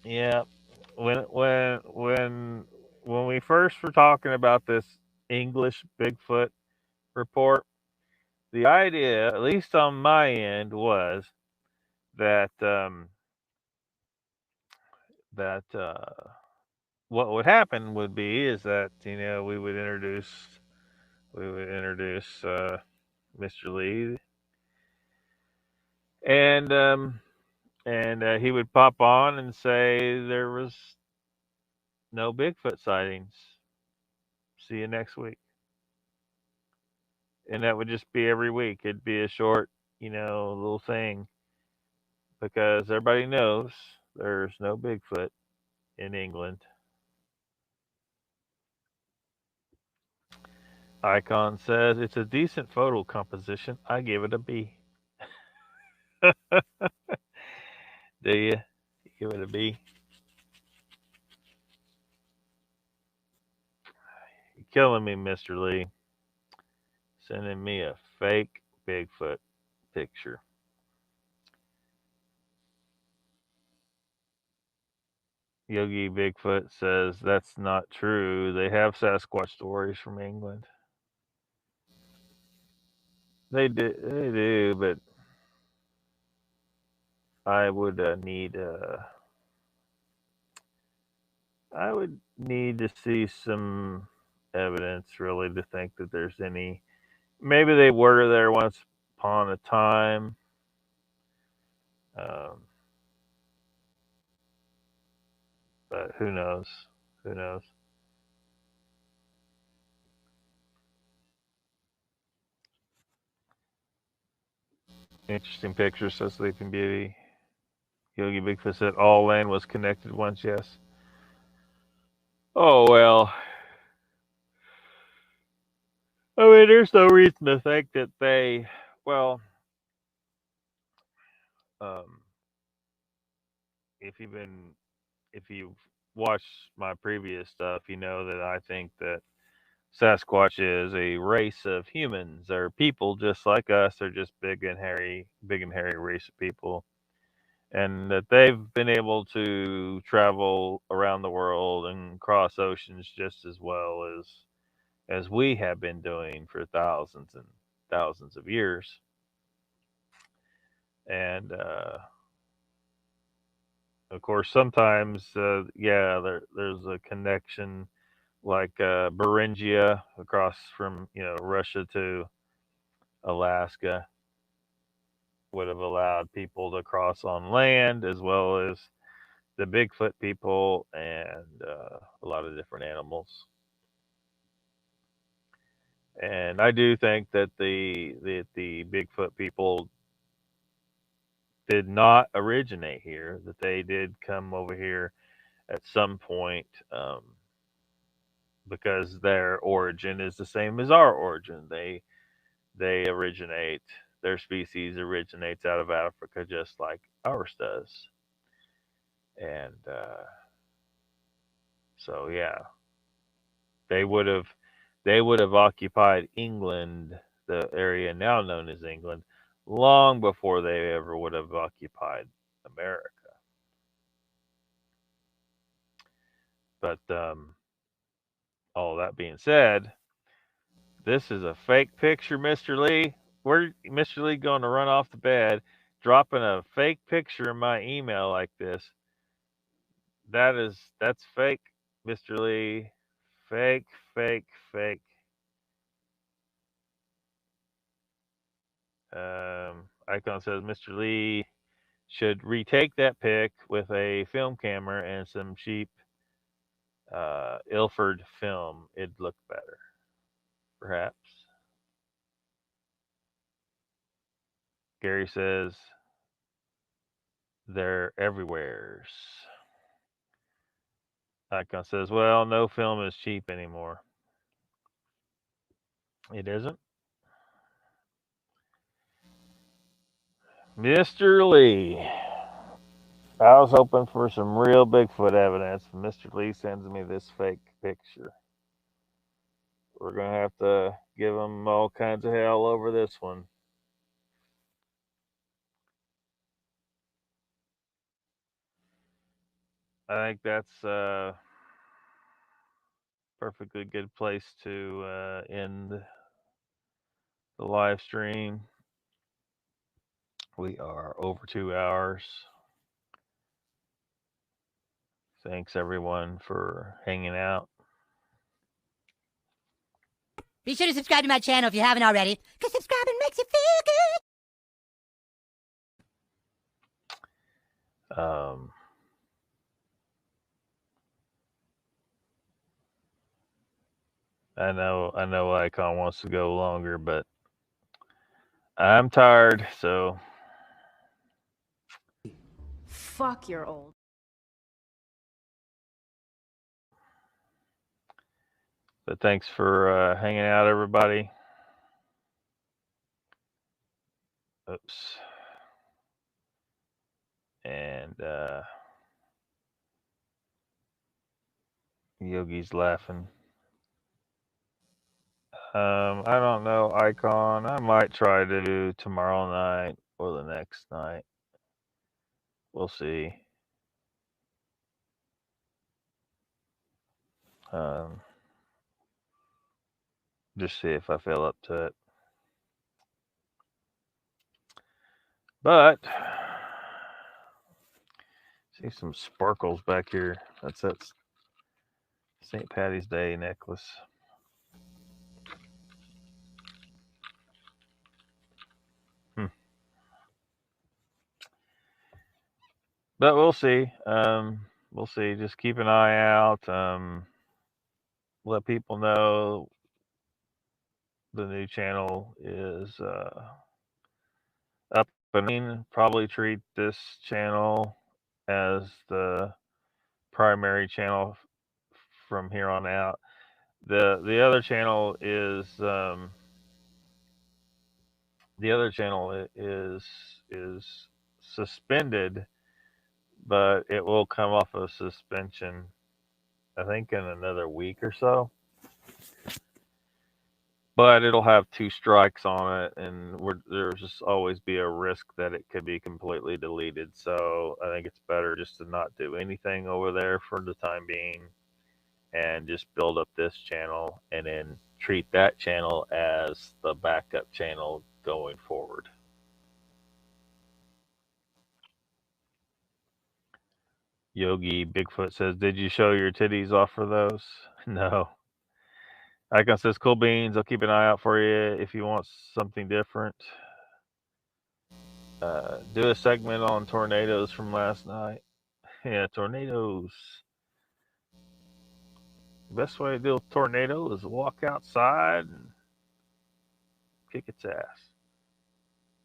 Yeah. When we first were talking about this English Bigfoot report, the idea, at least on my end, was that what would happen would be is that we would introduce Mr. Lee, and he would pop on and say there was no Bigfoot sightings. See you next week. And that would just be every week. It'd be a short, little thing because everybody knows there's no Bigfoot in England. Icon says it's a decent photo composition. I give it a B. Do you? Give it a B. You're killing me, Mr. Lee. Sending me a fake Bigfoot picture. Yogi Bigfoot says that's not true. They have Sasquatch stories from England. They do, but I would need to see some evidence really to think that there's any. Maybe they were there once upon a time. But who knows? Who knows? Interesting picture, says Sleeping Beauty. Yogi Bigfoot said all land was connected once, yes. Oh, well. I mean, there's no reason to think that they, well, if you've watched my previous stuff, you know that I think that Sasquatch is a race of humans. They're people just like us. They're just big and hairy race of people. And that they've been able to travel around the world and cross oceans just as well as we have been doing for thousands and thousands of years. And of course, sometimes, there's a connection, like Beringia across from Russia to Alaska would have allowed people to cross on land, as well as the Bigfoot people and a lot of different animals. And I do think that the Bigfoot people did not originate here; that they did come over here at some point, because their origin is the same as our origin. They originate. Their species originates out of Africa, just like ours does. And so, yeah, they would have occupied England, the area now known as England, long before they ever would have occupied America. But all that being said, this is a fake picture, Mr. Lee. Where Mr. Lee going to run off the bed, dropping a fake picture in my email like this? That's fake, Mr. Lee. Fake, fake, fake. Icon says Mr. Lee should retake that pic with a film camera and some cheap Ilford film. It'd look better, perhaps. Gary says they're everywhere. Icon says, well, no film is cheap anymore. It isn't. Mr. Lee. I was hoping for some real Bigfoot evidence. Mr. Lee sends me this fake picture. We're going to have to give him all kinds of hell over this one. I think that's a perfectly good place to end the live stream. We are over 2 hours. Thanks, everyone, for hanging out. Be sure to subscribe to my channel if you haven't already, because subscribing makes you feel good. I know Icon wants to go longer, but I'm tired, so. Fuck, you're old. But thanks for hanging out, everybody. Oops. And Yogi's laughing. I don't know, Icon. I might try to do tomorrow night or the next night. We'll see. Just see if I feel up to it. But see some sparkles back here. That's St. Patty's Day necklace. But we'll see. We'll see. Just keep an eye out. Let people know the new channel is up but I mean, probably treat this channel as the primary channel from here on out. The other channel is suspended, but it will come off of suspension, I think, in another week or so. But it'll have 2 strikes on it, and there's just always be a risk that it could be completely deleted. So I think it's better just to not do anything over there for the time being, and just build up this channel, and then treat that channel as the backup channel going forward. Yogi Bigfoot says, "Did you show your titties off for those?" No. Icon says, "Cool beans. I'll keep an eye out for you if you want something different." Do a segment on tornadoes from last night. Yeah, tornadoes. The best way to deal with tornado is walk outside and kick its ass.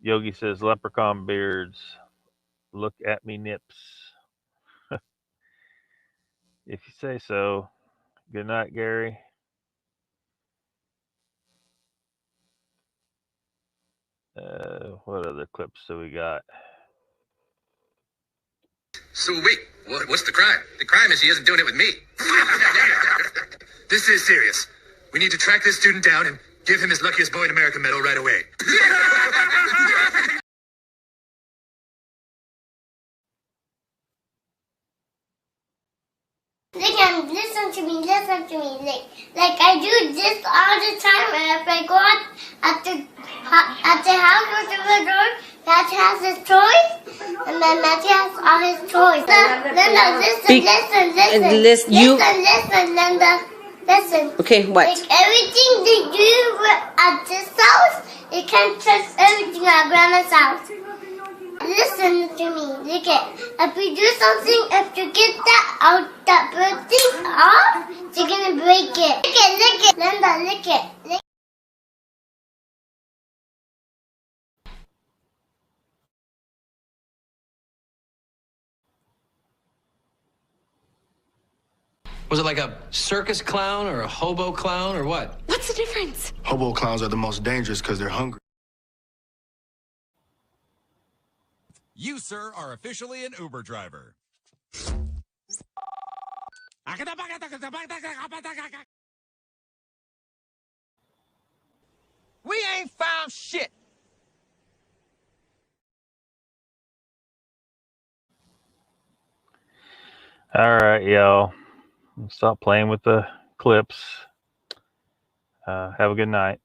Yogi says, "Leprechaun beards. Look at me nips." If you say so. Good night, Gary. What other clips do we got? So wait, what's the crime? The crime is he isn't doing it with me. This is serious. We need to track this student down and give him his luckiest boy in America medal right away. Listen to me. Like I do this all the time. And if I go out at the house or the door, Matthew has his toys, and then Matthew has all his toys. Linda, listen. Linda, listen. Okay, what? Like everything they do at this house, you can't trust everything at Grandma's house. Listen to me. Look at. If we do something, if you get that bird thing off, you're gonna break it. Look it. Linda, look it. Was it like a circus clown or a hobo clown or what? What's the difference? Hobo clowns are the most dangerous because they're hungry. You, sir, are officially an Uber driver. We ain't found shit. All right, y'all. Stop playing with the clips. Have a good night.